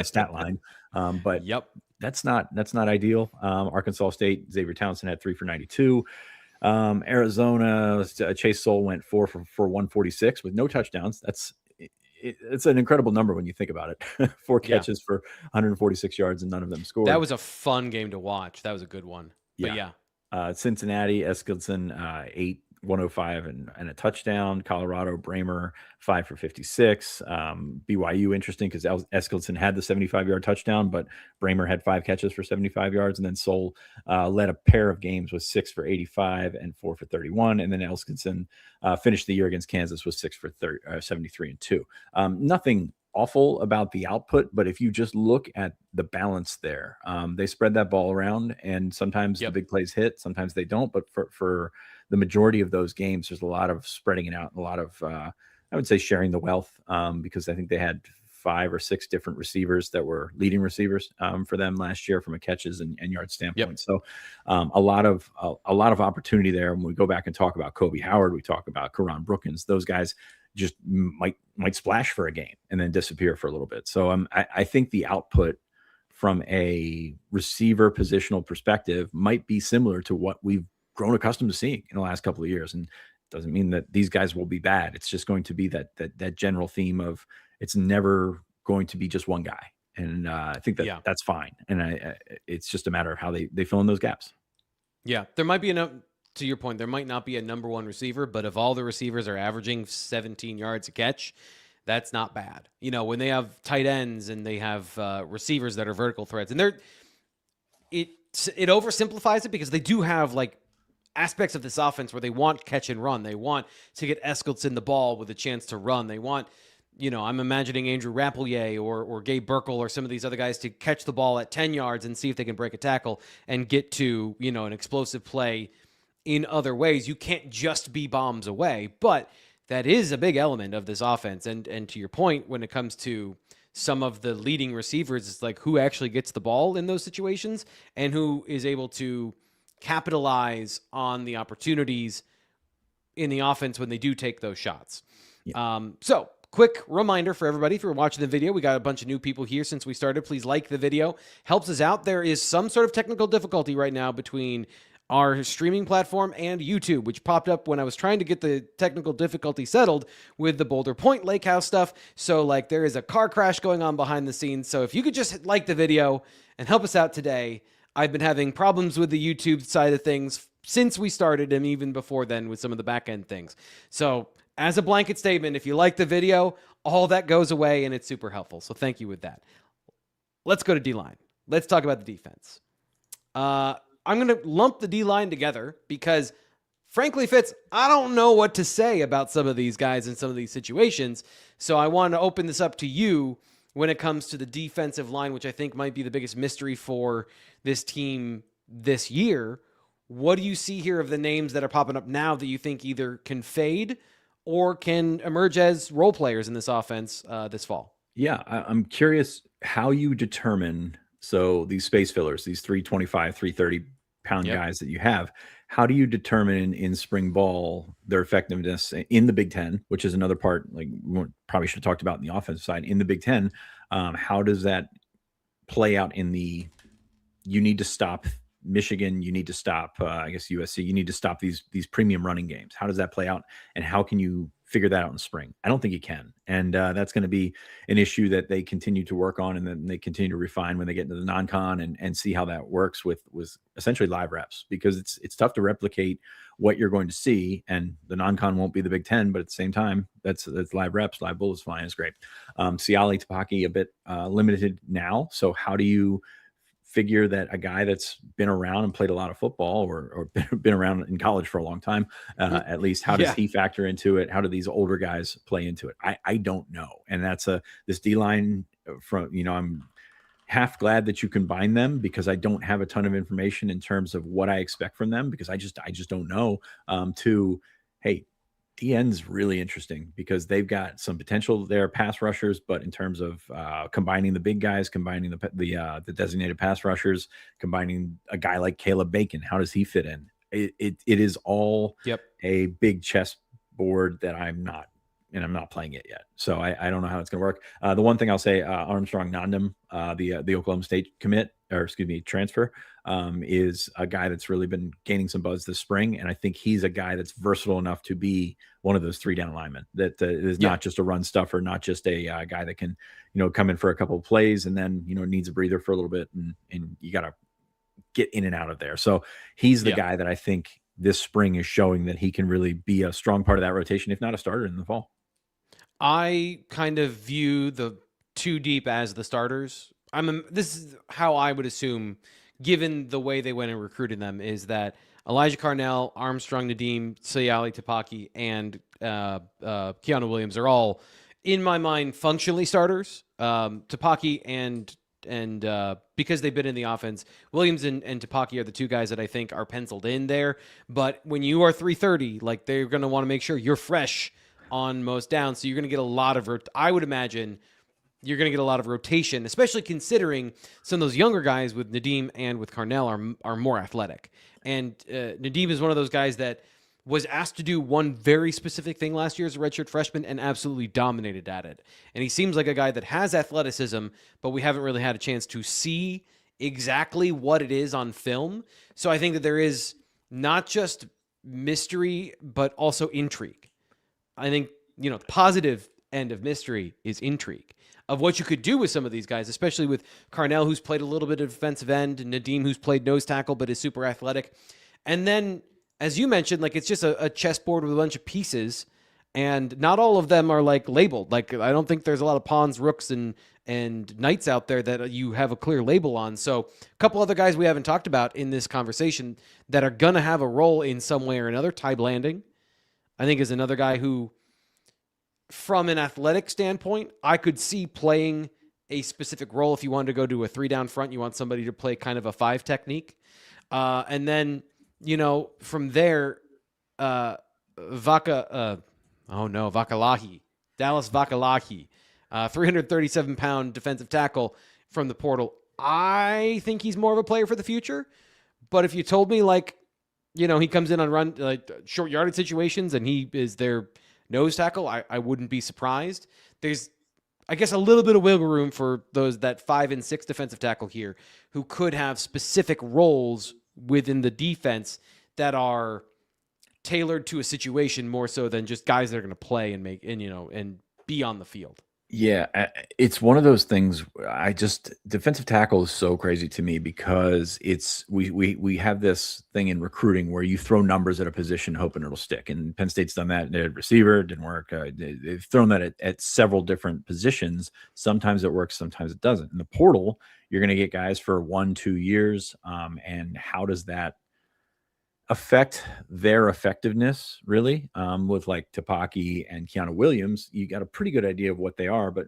stat line. But yep. that's not ideal. Arkansas State, Xavier Townsend had 3 for 92. Arizona, Chase Soul went 4 for 146 with no touchdowns. It's an incredible number when you think about it. 4 catches for 146 yards and none of them scored. That was a fun game to watch. That was a good one. But yeah. Cincinnati, Eskildson, 8, 105 and a touchdown. Colorado, Bramer, 5 for 56. BYU, interesting because Eskildson had the 75-yard touchdown, but Bramer had 5 catches for 75 yards. And then Soul led a pair of games with 6 for 85 and 4 for 31. And then Eskildson finished the year against Kansas with 6 for 73 and 2. Nothing awful about the output, but if you just look at the balance there, they spread that ball around, and sometimes the big plays hit, sometimes they don't. But for the majority of those games, there's a lot of spreading it out and a lot of, I would say, sharing the wealth, because I think they had 5 or 6 different receivers that were leading receivers for them last year from a catches and yard standpoint. So a lot of opportunity there. When we go back and talk about Kobe Howard, we talk about Karon Brookins, those guys just might splash for a game and then disappear for a little bit. So I think the output from a receiver positional perspective might be similar to what we've grown accustomed to seeing in the last couple of years. And it doesn't mean that these guys will be bad. It's just going to be that general theme of it's never going to be just one guy. And I think that's fine. And it's just a matter of how they fill in those gaps. Yeah, there might be to your point, there might not be a number one receiver, but if all the receivers are averaging 17 yards a catch, that's not bad. You know, when they have tight ends and they have receivers that are vertical threats, and it oversimplifies it because they do have like aspects of this offense where they want catch and run. They want to get Eskildson the ball with a chance to run. They want, you know, I'm imagining Andrew Rappelier or Gabe Burkle or some of these other guys to catch the ball at 10 yards and see if they can break a tackle and get to, you know, an explosive play in other ways. You can't just be bombs away, but that is a big element of this offense. And to your point, when it comes to some of the leading receivers, it's like who actually gets the ball in those situations and who is able to capitalize on the opportunities in the offense when they do take those shots. Yeah. So quick reminder for everybody, if you're watching the video, we got a bunch of new people here since we started. Please like the video. Helps us out. There is some sort of technical difficulty right now between our streaming platform and YouTube, which popped up when I was trying to get the technical difficulty settled with the Boulder Point Lake House stuff. So like there is a car crash going on behind the scenes. So if you could just like the video and help us out today. I've been having problems with the YouTube side of things since we started and even before then with some of the back end things. So as a blanket statement, if you like the video, all that goes away and it's super helpful. So thank you with that. Let's go to D-line. Let's talk about the defense. I'm going to lump the D-line together because, frankly, Fitz, I don't know what to say about some of these guys in some of these situations. So I want to open this up to you when it comes to the defensive line, which I think might be the biggest mystery for this team this year. What do you see here of the names that are popping up now that you think either can fade or can emerge as role players in this offense this fall? Yeah, I'm curious how you determine, so these space fillers, these 325, 330-pound guys that you have, how do you determine in spring ball their effectiveness in the Big Ten, which is another part, like we probably should have talked about in the offensive side, in the Big Ten, how does that play out in the, you need to stop Michigan, you need to stop, I guess USC, you need to stop these premium running games. How does that play out? And how can you figure that out in spring? I don't think you can. And that's going to be an issue that they continue to work on and then they continue to refine when they get into the non-con and see how that works with essentially live reps, because it's tough to replicate what you're going to see. And the non-con won't be the Big Ten, but at the same time, that's live reps, live bullets flying is great. Siali Tapaki a bit limited now. So how do you figure that a guy that's been around and played a lot of football or been around in college for a long time, at least, how does he factor into it? How do these older guys play into it? I don't know. And that's this D-line from, I'm half glad that you combine them because I don't have a ton of information in terms of what I expect from them because I just don't know. Hey, DN's really interesting because they've got some potential there, pass rushers, but in terms of combining the big guys, combining the designated pass rushers, combining a guy like Caleb Bacon, how does he fit in? It is all a big chessboard that I'm not and I'm not playing it yet. So I don't know how it's going to work. The one thing I'll say, Armstrong Nandam, the Oklahoma State transfer, is a guy that's really been gaining some buzz this spring. And I think he's a guy that's versatile enough to be one of those 3-down linemen that is not just a run stuffer, not just a guy that can, come in for a couple of plays and then, needs a breather for a little bit and you got to get in and out of there. So he's the guy that I think this spring is showing that he can really be a strong part of that rotation, if not a starter in the fall. I kind of view the 2 deep as the starters. This is how I would assume, given the way they went and recruited them, is that Elijah Carnell, Armstrong Nadim, Sayali Tapaki, and Keanu Williams are all, in my mind, functionally starters. Tapaki and because they've been in the offense, Williams and Tapaki are the 2 guys that I think are penciled in there. But when you are 330, like, they're going to want to make sure you're fresh on most downs. So you're going to get a lot of, I would imagine you're going to get a lot of rotation, especially considering some of those younger guys with Nadim and with Carnell are more athletic. And Nadim is one of those guys that was asked to do one very specific thing last year as a redshirt freshman and absolutely dominated at it. And he seems like a guy that has athleticism, but we haven't really had a chance to see exactly what it is on film. So I think that there is not just mystery, but also intrigue. I think, the positive end of mystery is intrigue of what you could do with some of these guys, especially with Carnell, who's played a little bit of defensive end, and Nadim, who's played nose tackle, but is super athletic. And then, as you mentioned, like, it's just a chessboard with a bunch of pieces, and not all of them are like labeled. Like, I don't think there's a lot of pawns, rooks, and knights out there that you have a clear label on. So a couple other guys we haven't talked about in this conversation that are going to have a role in some way or another. Ty Blanding, I think, is another guy who, from an athletic standpoint, I could see playing a specific role. If you wanted to go to a 3-down front, you want somebody to play kind of a 5 technique. And then, from there, Vakalahi, Dallas Vakalahi, 337-pound defensive tackle from the portal. I think he's more of a player for the future. But if you told me, like, he comes in on short yardage situations and he is their nose tackle, I wouldn't be surprised. There's, I guess, a little bit of wiggle room for that 5 and 6 defensive tackle here who could have specific roles within the defense that are tailored to a situation more so than just guys that are going to play and be on the field. Yeah, it's one of those things. Defensive tackle is so crazy to me because we have this thing in recruiting where you throw numbers at a position hoping it'll stick. And Penn State's done that. They had receiver, didn't work. They've thrown that at several different positions. Sometimes it works, sometimes it doesn't. In the portal, you're going to get guys for 1-2 years. And how does that affect their effectiveness, really? With like Tapaki and Keanu Williams, you got a pretty good idea of what they are, but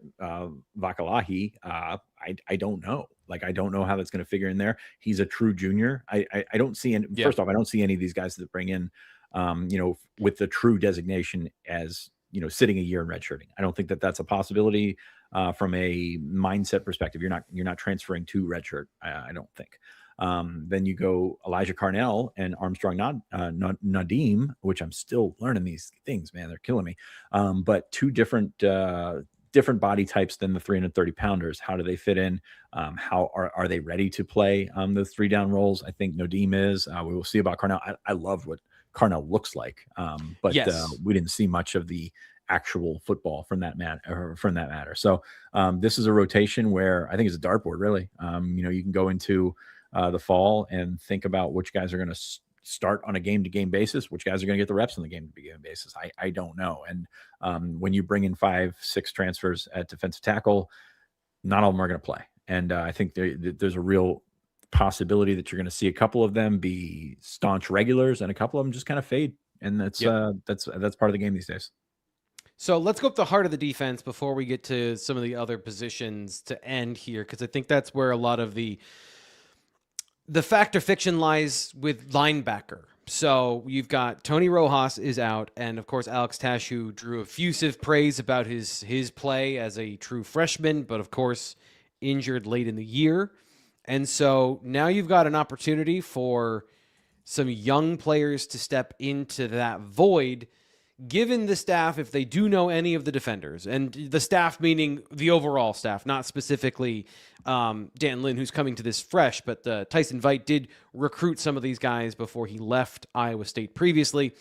Vakalahi, I don't know. Like, I don't know how that's going to figure in there. He's a true junior. I don't see any. First off, I don't see any of these guys that bring in, with the true designation as sitting a year in redshirting. I don't think that that's a possibility from a mindset perspective. You're not transferring to redshirt. I don't think. Then you go Elijah Carnell and Armstrong Nadim, which I'm still learning these things, man. They're killing me. But 2 different body types than the 330 pounders. How do they fit in? How are they ready to play the 3-down roles? I think Nadim is. We will see about Carnell. I love what Carnell looks like, but yes. We didn't see much of the actual football from that matter. So this is a rotation where I think it's a dartboard, really. You can go into the fall and think about which guys are going to start on a game-to-game basis, which guys are going to get the reps on the game-to-game basis. I don't know. And when you bring in 5-6 transfers at defensive tackle, not all of them are going to play. And I think there's a real possibility that you're going to see a couple of them be staunch regulars and a couple of them just kind of fade. And that's part of the game these days. So let's go up the heart of the defense before we get to some of the other positions to end here, because I think that's where a lot of the fact or fiction lies with linebacker. So you've got Tony Rojas is out, and of course Alex Tash, who drew effusive praise about his play as a true freshman, but of course injured late in the year. And so now you've got an opportunity for some young players to step into that void, given the staff, if they do know any of the defenders, and the staff meaning the overall staff, not specifically Dan Lynn, who's coming to this fresh, but Tyson Veit did recruit some of these guys before he left Iowa State previously.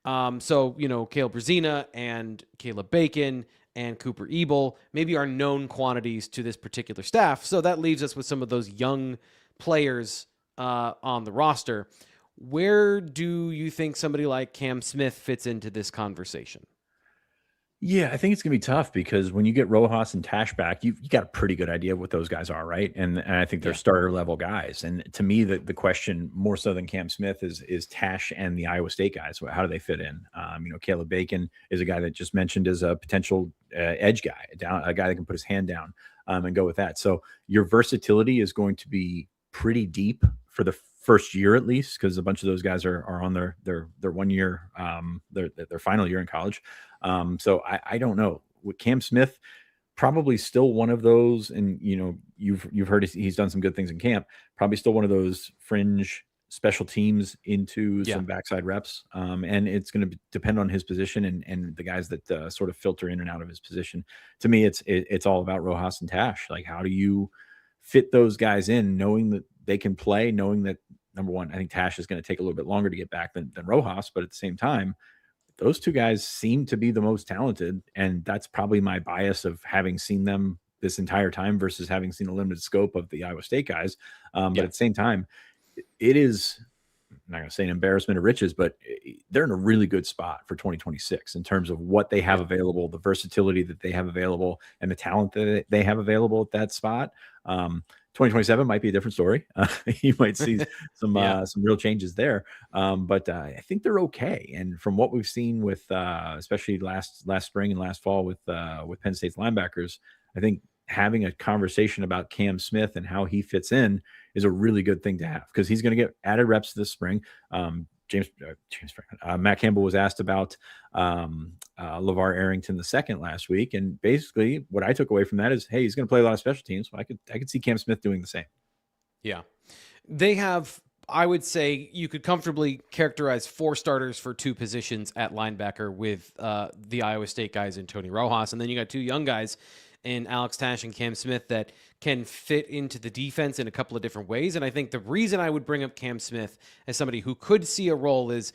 So, Caleb Brzezina and Caleb Bacon and Cooper Ebel maybe are known quantities to this particular staff. So that leaves us with some of those young players on the roster. Where do you think somebody like Cam Smith fits into this conversation? Yeah, I think it's going to be tough because when you get Rojas and Tash back, you got a pretty good idea of what those guys are, right? And I think they're starter level guys. And to me, the question more so than Cam Smith is Tash and the Iowa State guys. How do they fit in? Caleb Bacon is a guy that just mentioned as a potential edge guy, a guy that can put his hand down and go with that. So your versatility is going to be pretty deep for the first year at least, because a bunch of those guys are on their 1 year, their final year in college. So I don't know. With Cam Smith, probably still one of those, and you've heard he's done some good things in camp. Probably still one of those fringe special teams into some backside reps, and it's going to depend on his position and the guys that sort of filter in and out of his position. To me, it's all about Rojas and Tash. Like, how do you fit those guys in, knowing that they can play, knowing that, number one, I think Tash is going to take a little bit longer to get back than Rojas, but at the same time, those two guys seem to be the most talented, and that's probably my bias of having seen them this entire time versus having seen a limited scope of the Iowa State guys. But at the same time, it is, I'm not going to say an embarrassment of riches, but they're in a really good spot for 2026 in terms of what they have available, the versatility that they have available, and the talent that they have available at that spot. 2027 might be a different story. You might see some real changes there. But I think they're okay. And from what we've seen with especially last spring and last fall with Penn State's linebackers, I think having a conversation about Cam Smith and how he fits in is a really good thing to have, because he's going to get added reps this spring. Matt Campbell was asked about LeVar Arrington II last week, and basically what I took away from that is, hey, he's going to play a lot of special teams. So I could see Cam Smith doing the same. Yeah, they have. I would say you could comfortably characterize 4 starters for 2 positions at linebacker with the Iowa State guys in Tony Rojas, and then you got 2 young guys in Alex Tash and Cam Smith that can fit into the defense in a couple of different ways. And I think the reason I would bring up Cam Smith as somebody who could see a role is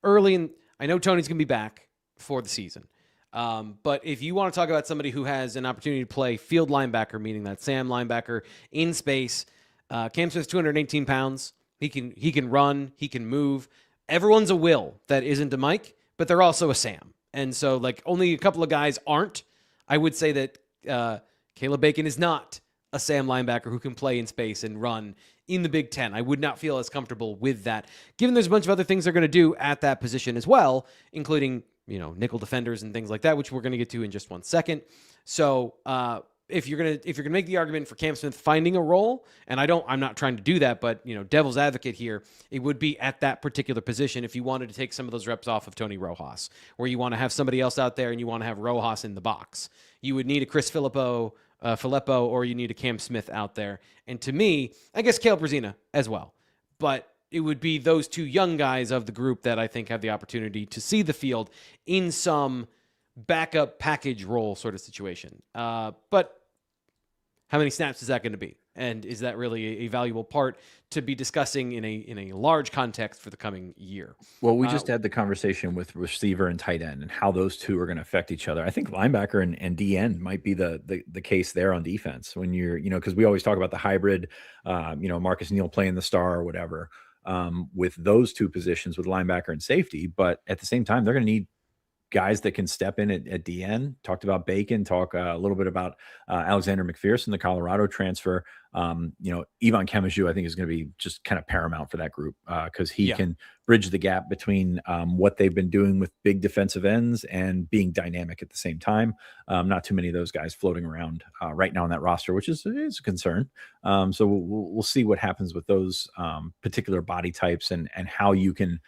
early in, I know Tony's going to be back for the season. But if you want to talk about somebody who has an opportunity to play field linebacker, meaning that Sam linebacker in space, Cam Smith's 218 pounds. He can run, he can move. Everyone's a Will that isn't a Mike, but they're also a Sam. And so, like, only a couple of guys aren't. I would say that Caleb Bacon is not a Sam linebacker who can play in space and run in the Big Ten. I would not feel as comfortable with that, given there's a bunch of other things they're going to do at that position as well, including, nickel defenders and things like that, which we're going to get to in just one second. So, if you're gonna make the argument for Cam Smith finding a role, and I'm not trying to do that, but devil's advocate here, it would be at that particular position if you wanted to take some of those reps off of Tony Rojas, where you want to have somebody else out there and you want to have Rojas in the box. You would need a Chris Filippo, or you need a Cam Smith out there. And to me, I guess Caleb Brzezina as well, but it would be those 2 young guys of the group that I think have the opportunity to see the field in some backup package role sort of situation. But how many snaps is that going to be? And is that really a valuable part to be discussing in a large context for the coming year? Well, we just had the conversation with receiver and tight end and how those two are going to affect each other. I think linebacker and DN might be the case there on defense when you're, because we always talk about the hybrid, Marcus Neal playing the star or whatever, with those 2 positions with linebacker and safety. But at the same time, they're going to need guys that can step in at DN. Talked about Bacon, talk a little bit about Alexander McPherson, the Colorado transfer. Yvon Kemaju, I think, is going to be just kind of paramount for that group because he can bridge the gap between what they've been doing with big defensive ends and being dynamic at the same time. Not too many of those guys floating around right now on that roster, which is a concern. So we'll see what happens with those particular body types and how you can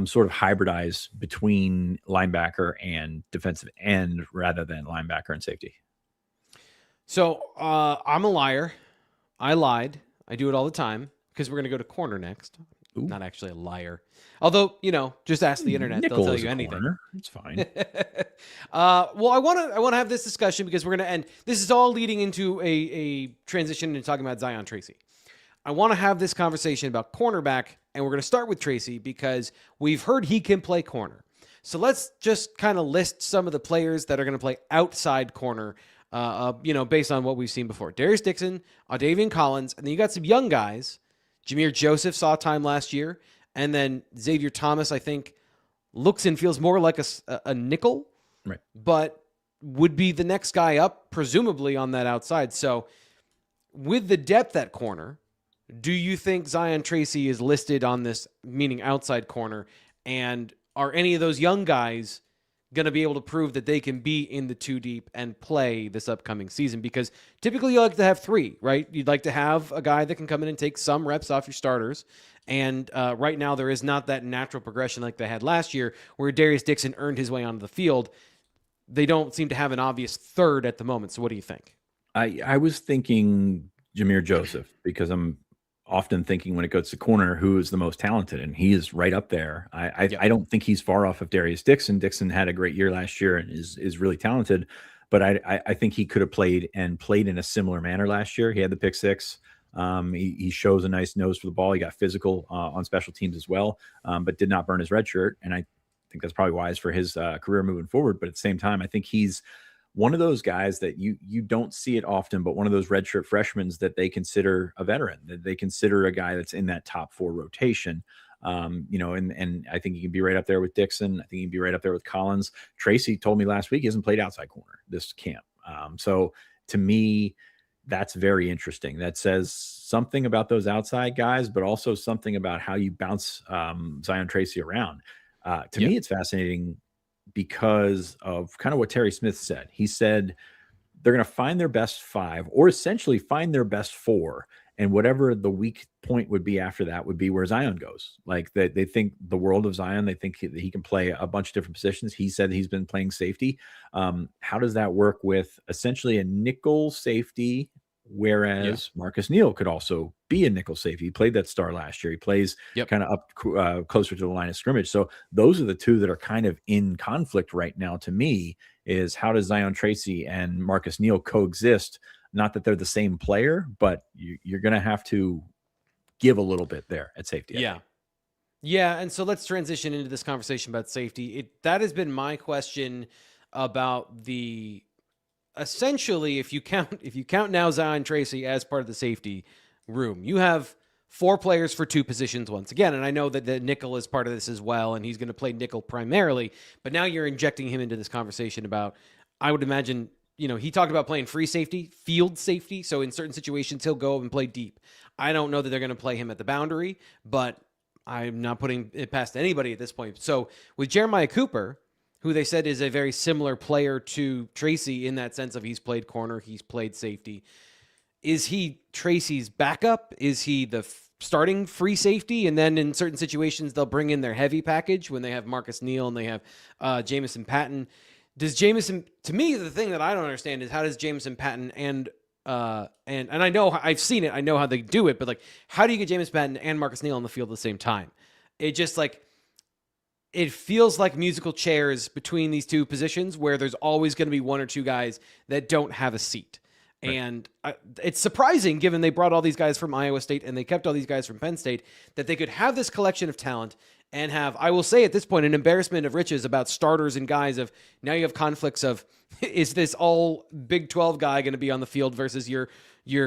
sort of hybridize between linebacker and defensive end rather than linebacker and safety. So I'm a liar. I lied. I do it all the time because we're going to go to corner next. Not actually a liar. Although, just ask the internet. Nickel They'll tell is you a anything. corner. It's fine. Well, I want to have this discussion because we're going to end. This is all leading into a transition into talking about Zion Tracy. I want to have this conversation about cornerback, and we're going to start with Tracy because we've heard he can play corner. So let's just kind of list some of the players that are going to play outside corner, based on what we've seen before. Darius Dixon, Adavian Collins, and then you got some young guys. Jameer Joseph saw time last year, and then Xavier Thomas, I think, looks and feels more like a nickel, right? But would be the next guy up, presumably on that outside. So with the depth at corner, do you think Zion Tracy is listed on this, meaning outside corner? And are any of those young guys going to be able to prove that they can be in the 2 deep and play this upcoming season? Because typically you like to have 3, right? You'd like to have a guy that can come in and take some reps off your starters. And right now there is not that natural progression like they had last year where Darius Dixon earned his way onto the field. They don't seem to have an obvious third at the moment. So what do you think? I was thinking Jameer Joseph because I'm often thinking when it goes to corner, who is the most talented, and he is right up there. I don't think he's far off of Darius Dixon. Dixon had a great year last year and is really talented, but I think he could have played in a similar manner last year. He had the pick 6. He shows a nice nose for the ball. He got physical on special teams as well, but did not burn his red shirt. And I think that's probably wise for his career moving forward. But at the same time, I think he's one of those guys that you don't see it often, but one of those redshirt freshmen that they consider a veteran, that they consider a guy that's in that top 4 rotation. And I think he can be right up there with Dixon. I think he can be right up there with Collins. Tracy told me last week he hasn't played outside corner this camp. So to me, that's very interesting. That says something about those outside guys, but also something about how you bounce Zion Tracy around. To me, it's fascinating because of kind of what Terry Smith said. He said they're going to find their best 5 or essentially find their best 4. And whatever the weak point would be after that would be where Zion goes. Like they think the world of Zion. They think he can play a bunch of different positions. He said he's been playing safety. How does that work with essentially a nickel safety? Whereas Marcus Neal could also be a nickel safety. He played that star last year. He plays kind of up closer to the line of scrimmage. So those are the 2 that are kind of in conflict right now to me, is how does Zion Tracy and Marcus Neal coexist? Not that they're the same player, but you're going to have to give a little bit there at safety. Yeah. And so let's transition into this conversation about safety. That has been my question about the... Essentially, if you count now Zion Tracy as part of the safety room, you have 4 players for 2 positions once again. And I know that the nickel is part of this as well, and he's going to play nickel primarily. But now you're injecting him into this conversation about, I would imagine, he talked about playing free safety, field safety. So in certain situations, he'll go and play deep. I don't know that they're going to play him at the boundary, but I'm not putting it past anybody at this point. So with Jeremiah Cooper, who they said is a very similar player to Tracy in that sense of he's played corner, he's played safety. Is he Tracy's backup? Is he the starting free safety? And then in certain situations, they'll bring in their heavy package when they have Marcus Neal and they have Jamison Payton. Does Jamison, to me, the thing that I don't understand is how does Jamison Payton and I know I've seen it, I know how they do it, but like, how do you get Jamison Payton and Marcus Neal on the field at the same time? It just like, it feels like musical chairs between these 2 positions where there's always going to be 1 or 2 guys that don't have a seat. Right. And it's surprising, given they brought all these guys from Iowa State and they kept all these guys from Penn State, that they could have this collection of talent and have, I will say at this point, an embarrassment of riches about starters and guys of, now you have conflicts of, is this all Big 12 guy going to be on the field versus your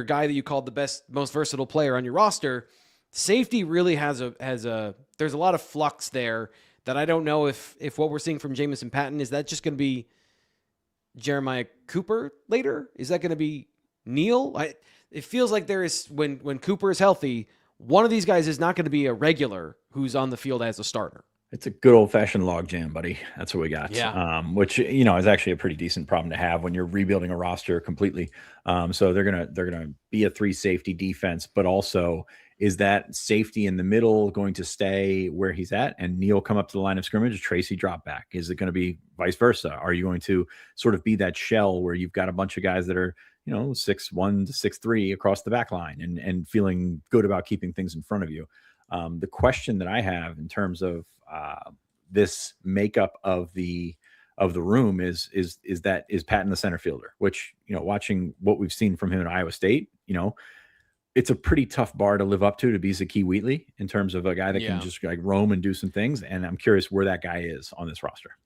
guy that you called the best, most versatile player on your roster? Safety really there's a lot of flux there that I don't know if what we're seeing from Jamison Payton, is that just going to be Jeremiah Cooper later? Is that going to be Neal? It feels like there is, when Cooper is healthy, one of these guys is not going to be a regular who's on the field as a starter. It's a good old-fashioned log jam, buddy. That's what we got. Yeah. Which is actually a pretty decent problem to have when you're rebuilding a roster completely. So they're gonna be a 3 safety defense, but also, is that safety in the middle going to stay where he's at and Neal come up to the line of scrimmage, Tracy drop back? Is it going to be vice versa? Are you going to sort of be that shell where you've got a bunch of guys that are 6'1" to 6'3" across the back line and feeling good about keeping things in front of you? The question that I have in terms of this makeup of the room is Patton the center fielder, which, watching what we've seen from him at Iowa State, it's a pretty tough bar to live up to be Zakee Wheatley in terms of a guy that can just like roam and do some things. And I'm curious where that guy is on this roster.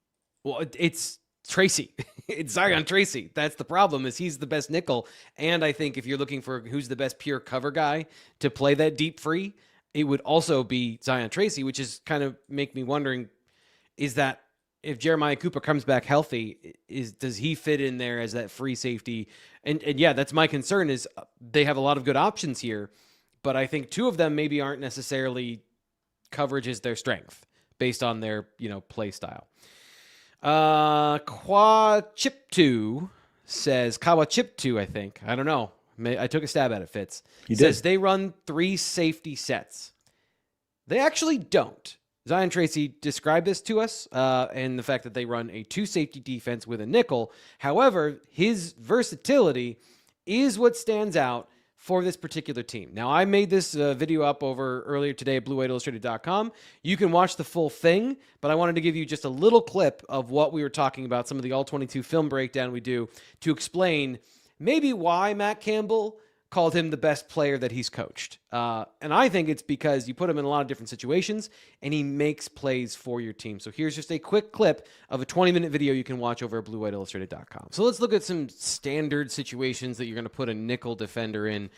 Well, it's Tracy. It's Zion Tracy. That's the problem, is he's the best nickel. And I think if you're looking for who's the best pure cover guy to play that deep free, it would also be Zion Tracy, which is kind of make me wondering, is that if Jeremiah Cooper comes back healthy, does he fit in there as that free safety? And yeah, that's my concern, is they have a lot of good options here, but I think two of them maybe aren't necessarily coverage is their strength based on their, play style. Kawachip2 says, Kawachip2, I think. I don't know. I took a stab at it, Fitz. Says they run 3 safety sets. They actually don't. Zion Tracy described this to us, and the fact that they run a 2 safety defense with a nickel. However, his versatility is what stands out for this particular team. Now, I made this video up over earlier today at BlueWhiteIllustrated.com. You can watch the full thing, but I wanted to give you just a little clip of what we were talking about, some of the All-22 film breakdown we do, to explain maybe why Matt Campbell called him the best player that he's coached. And I think it's because you put him in a lot of different situations and he makes plays for your team. So here's just a quick clip of a 20-minute video you can watch over at BlueWhiteIllustrated.com. So let's look at some standard situations that you're going to put a nickel defender in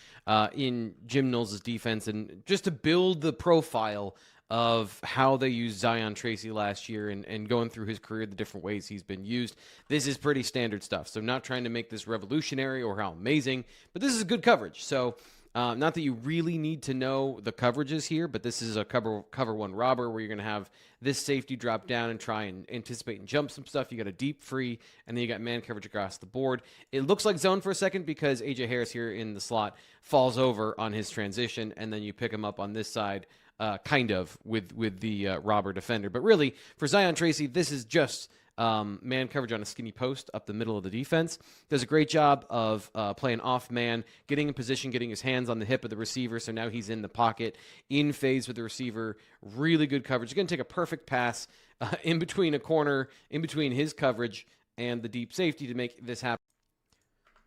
Jim Knowles' defense, and just to build the profile of how they used Zion Tracy last year and going through his career, the different ways he's been used. This is pretty standard stuff. So not trying to make this revolutionary or how amazing, but this is good coverage. So not that you really need to know the coverages here, but this is a cover one robber where you're going to have this safety drop down and try and anticipate and jump some stuff. You got a deep free, and then you got man coverage across the board. It looks like zone for a second because AJ Harris here in the slot falls over on his transition, and then you pick him up on this side, kind of with the robber defender. But really, for Zion Tracy, this is just man coverage on a skinny post up the middle of the defense. Does a great job of playing off man, getting in position, getting his hands on the hip of the receiver, so now he's in the pocket, in phase with the receiver. Really good coverage. He's going to take a perfect pass in between a corner, in between his coverage and the deep safety to make this happen.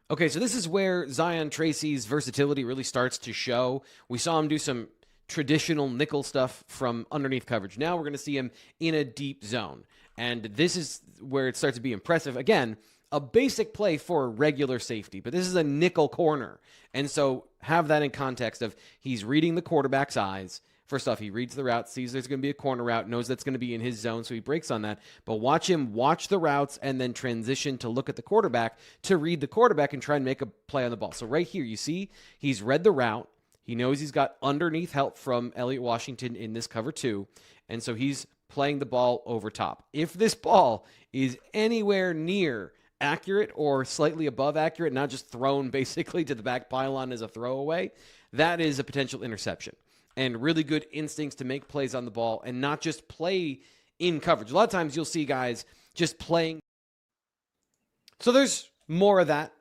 Okay, so this is where Zion Tracy's versatility really starts to show. We saw him do some traditional nickel stuff from underneath coverage. Now we're going to see him in a deep zone. And this is where it starts to be impressive. Again, a basic play for a regular safety, but this is a nickel corner. And so have that in context of he's reading the quarterback's eyes. First off, he reads the route, sees there's going to be a corner route, knows that's going to be in his zone, so he breaks on that. But watch him watch the routes and then transition to look at the quarterback to read the quarterback and try and make a play on the ball. So right here, you see he's read the route. He knows he's got underneath help from Elliott Washington in this cover 2, and so he's playing the ball over top. If this ball is anywhere near accurate or slightly above accurate, not just thrown basically to the back pylon as a throwaway, that is a potential interception. And really good instincts to make plays on the ball and not just play in coverage. A lot of times you'll see guys just playing. So there's more of that.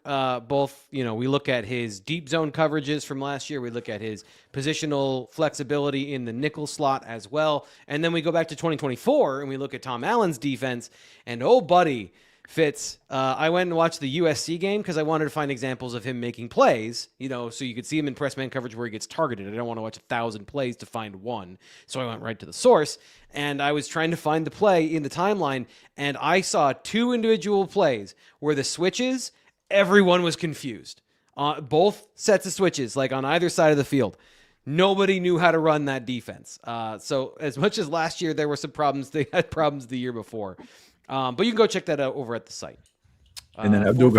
Both, we look at his deep zone coverages from last year. We look at his positional flexibility in the nickel slot as well. And then we go back to 2024 and we look at Tom Allen's defense. And oh, buddy, Fitz, I went and watched the USC game because I wanted to find examples of him making plays, so you could see him in press man coverage where he gets targeted. I don't want to watch 1,000 plays to find one. So I went right to the source, and I was trying to find the play in the timeline, and I saw 2 individual plays where the switches, everyone was confused. Both sets of switches, like on either side of the field. Nobody knew how to run that defense. So as much as last year there were some problems, they had problems the year before. But you can go check that out over at the site. And then Abdul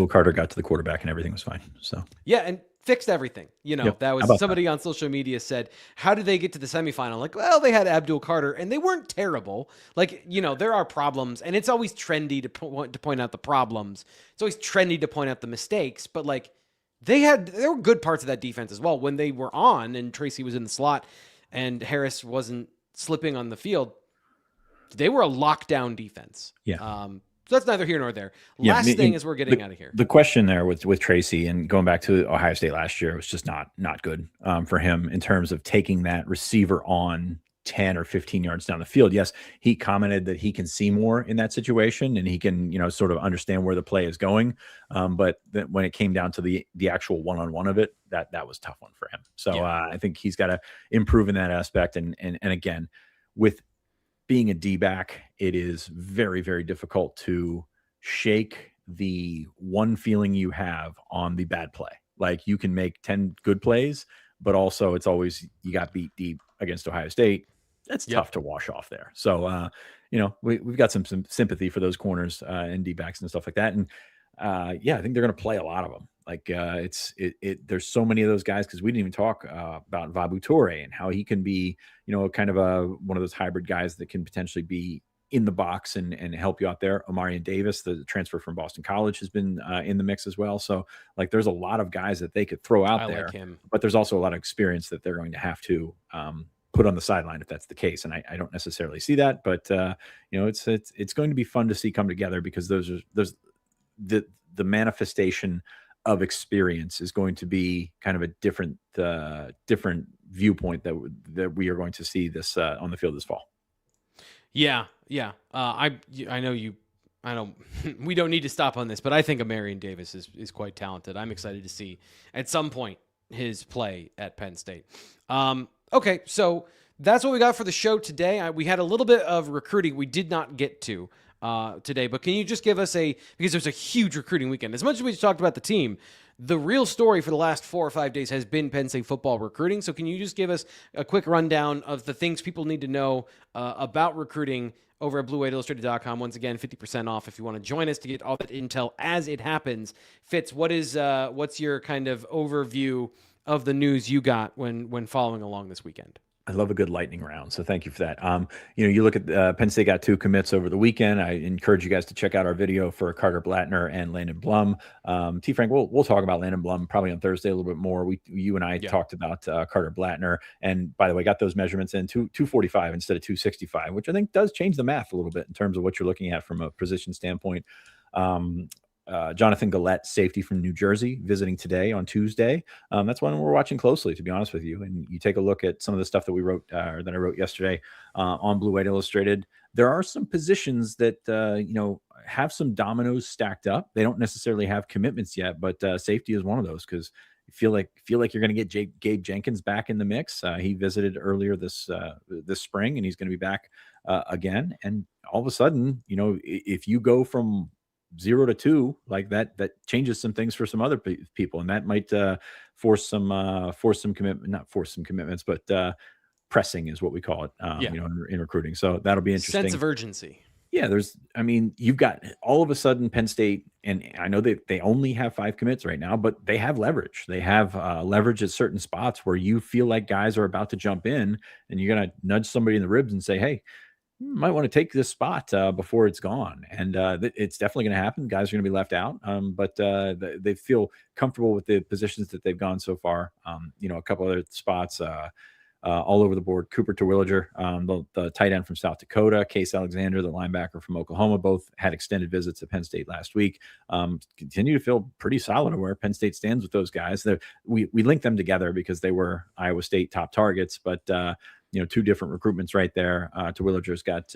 Carter got to the quarterback and everything was fine. So yeah, and fixed everything. Yep. That was somebody on social media said, how did they get to the semifinal? Like, well, they had Abdul Carter and they weren't terrible. Like, there are problems, and it's always trendy to point out the problems. It's always trendy to point out the mistakes, but like there were good parts of that defense as well when they were on and Tracy was in the slot and Harris wasn't slipping on the field. They were a lockdown defense. Yeah. So that's neither here nor there. Yeah, Last thing as we're getting out of here. The question there with Tracy and going back to Ohio State last year was just not good for him in terms of taking that receiver on 10 or 15 yards down the field. Yes, he commented that he can see more in that situation and he can, sort of understand where the play is going. But when it came down to the actual one-on-one of it, that was a tough one for him. So I think he's got to improve in that aspect. And again, with being a D-back, it is very, very difficult to shake the one feeling you have on the bad play. Like you can make 10 good plays, but also it's always you got beat deep against Ohio State. That's tough to wash off there. So, we've got some sympathy for those corners and D-backs and stuff like that. And I think they're going to play a lot of them. Like there's so many of those guys because we didn't even talk about Vabu Toure and how he can be, kind of one of those hybrid guys that can potentially be in the box and help you out there. Amarian Davis, the transfer from Boston College, has been in the mix as well. So like there's a lot of guys that they could throw out there, but there's also a lot of experience that they're going to have to put on the sideline if that's the case. And I don't necessarily see that, but it's going to be fun to see come together because there's the manifestation of experience is going to be kind of a different viewpoint that we are going to see this on the field this fall. Yeah. I know you. I don't. We don't need to stop on this, but I think Amarian Davis is quite talented. I'm excited to see at some point his play at Penn State. Okay, so that's what we got for the show today. We had a little bit of recruiting we did not get to today, but can you just give us because there's a huge recruiting weekend. As much as we talked about the team, the real story for the last 4 or 5 days has been Penn State football recruiting. So can you just give us a quick rundown of the things people need to know about recruiting over at BlueWhiteIllustrated.com? Once again, 50% off if you want to join us to get all that intel as it happens. Fitz, what's your kind of overview of the news you got when following along this weekend? I love a good lightning round, so thank you for that. You look at Penn State got 2 commits over the weekend. I encourage you guys to check out our video for Carter Blattner and Landon Blum. T. Frank, we'll talk about Landon Blum probably on Thursday a little bit more. You and I talked about Carter Blattner, and by the way, got those measurements in 245 instead of 265, which I think does change the math a little bit in terms of what you're looking at from a position standpoint. Jonathan Gillette, safety from New Jersey, visiting today on Tuesday. That's one we're watching closely, to be honest with you. And you take a look at some of the stuff that we wrote, or that I wrote yesterday on Blue White Illustrated. There are some positions that have some dominoes stacked up. They don't necessarily have commitments yet, but safety is one of those because you feel like you're going to get Gabe Jenkins back in the mix. He visited earlier this spring, and he's going to be back again. And all of a sudden, if you go from 0 to 2 like that changes some things for some other people, and that might force some commitments, but pressing is what we call it in recruiting. So that'll be interesting. Sense of urgency. Yeah, you've got all of a sudden Penn State, and I know that they only have 5 commits right now, but they have leverage. They have leverage at certain spots where you feel like guys are about to jump in, and you're going to nudge somebody in the ribs and say, hey, you might want to take this spot before it's gone. And it's definitely going to happen. Guys are going to be left out, but they feel comfortable with the positions that they've gone so far. A couple other spots all over the board. Cooper Terwilliger, the tight end from South Dakota, Case Alexander, the linebacker from Oklahoma, both had extended visits at Penn State last week. Continue to feel pretty solid where Penn State stands with those guys. We linked them together because they were Iowa State top targets, but 2 different recruitments right there. Terwilliger's got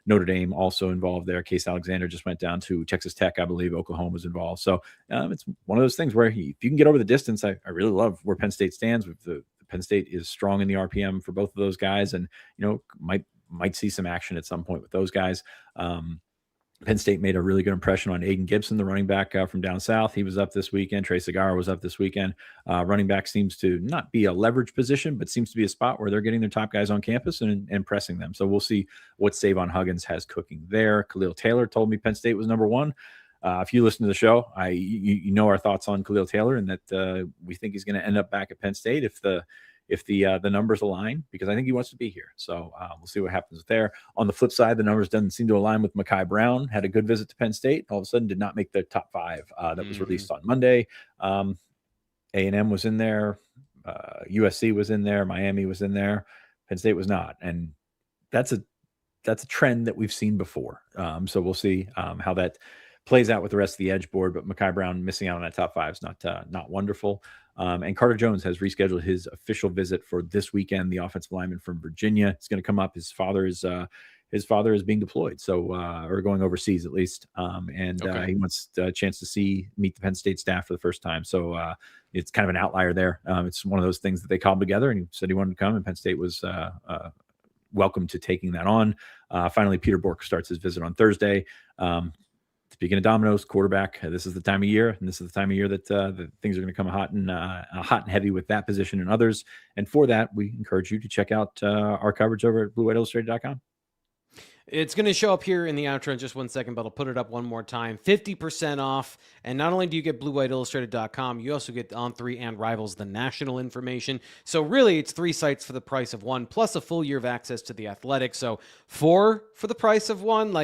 Notre Dame also involved there. Case Alexander just went down to Texas Tech, I believe. Oklahoma's involved. So it's one of those things where if you can get over the distance, I really love where Penn State stands. With the Penn State is strong in the RPM for both of those guys, and might see some action at some point with those guys. Penn State made a really good impression on Aiden Gibson, the running back from down south. He was up this weekend. Trey Segarra was up this weekend. Running back seems to not be a leverage position, but seems to be a spot where they're getting their top guys on campus and pressing them. So we'll see what Savon Huggins has cooking there. Khalil Taylor told me Penn State was number 1. If you listen to the show, you know our thoughts on Khalil Taylor, and that we think he's going to end up back at Penn State if the numbers align, because I think he wants to be here. So we'll see what happens there. On the flip side, the numbers doesn't seem to align with Mekhi Brown. Had a good visit to Penn State. All of a sudden did not make the top 5 that was released on Monday. A&M was in there. USC was in there. Miami was in there. Penn State was not. And that's that's a trend that we've seen before. So we'll see how that plays out with the rest of the edge board. But Mekhi Brown missing out on that top 5 is not wonderful. And Carter Jones has rescheduled his official visit for this weekend. The offensive lineman from Virginia is going to come up. His father is being deployed, so or going overseas at least. And he wants a chance to meet the Penn State staff for the first time. So it's kind of an outlier there. It's one of those things that they cobbled together, and he said he wanted to come, and Penn State was welcome to taking that on. Finally, Peter Bork starts his visit on Thursday. Speaking of dominoes, quarterback, this is the time of year, and this is the time of year that things are going to come hot and heavy with that position and others. And for that, we encourage you to check out our coverage over at BlueWhiteIllustrated.com. It's going to show up here in the outro in just 1 second, but I'll put it up one more time. 50% off. And not only do you get BlueWhiteIllustrated.com, you also get On3 and Rivals, the national information. So really, it's 3 sites for the price of 1, plus a full year of access to The Athletic. So 4 for the price of 1,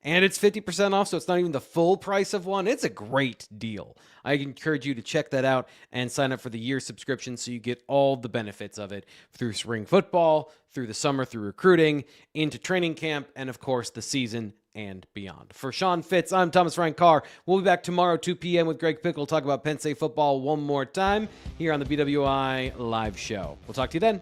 and it's 50% off, so it's not even the full price of 1. It's a great deal. I encourage you to check that out and sign up for the year subscription so you get all the benefits of it through spring football, through the summer, through recruiting, into training camp, and of course the season and beyond. For Sean Fitz, I'm Thomas Ryan Carr. We'll be back tomorrow, 2 p.m. with Greg Pickle. Talk about Penn State football one more time here on the BWI Live Show. We'll talk to you then.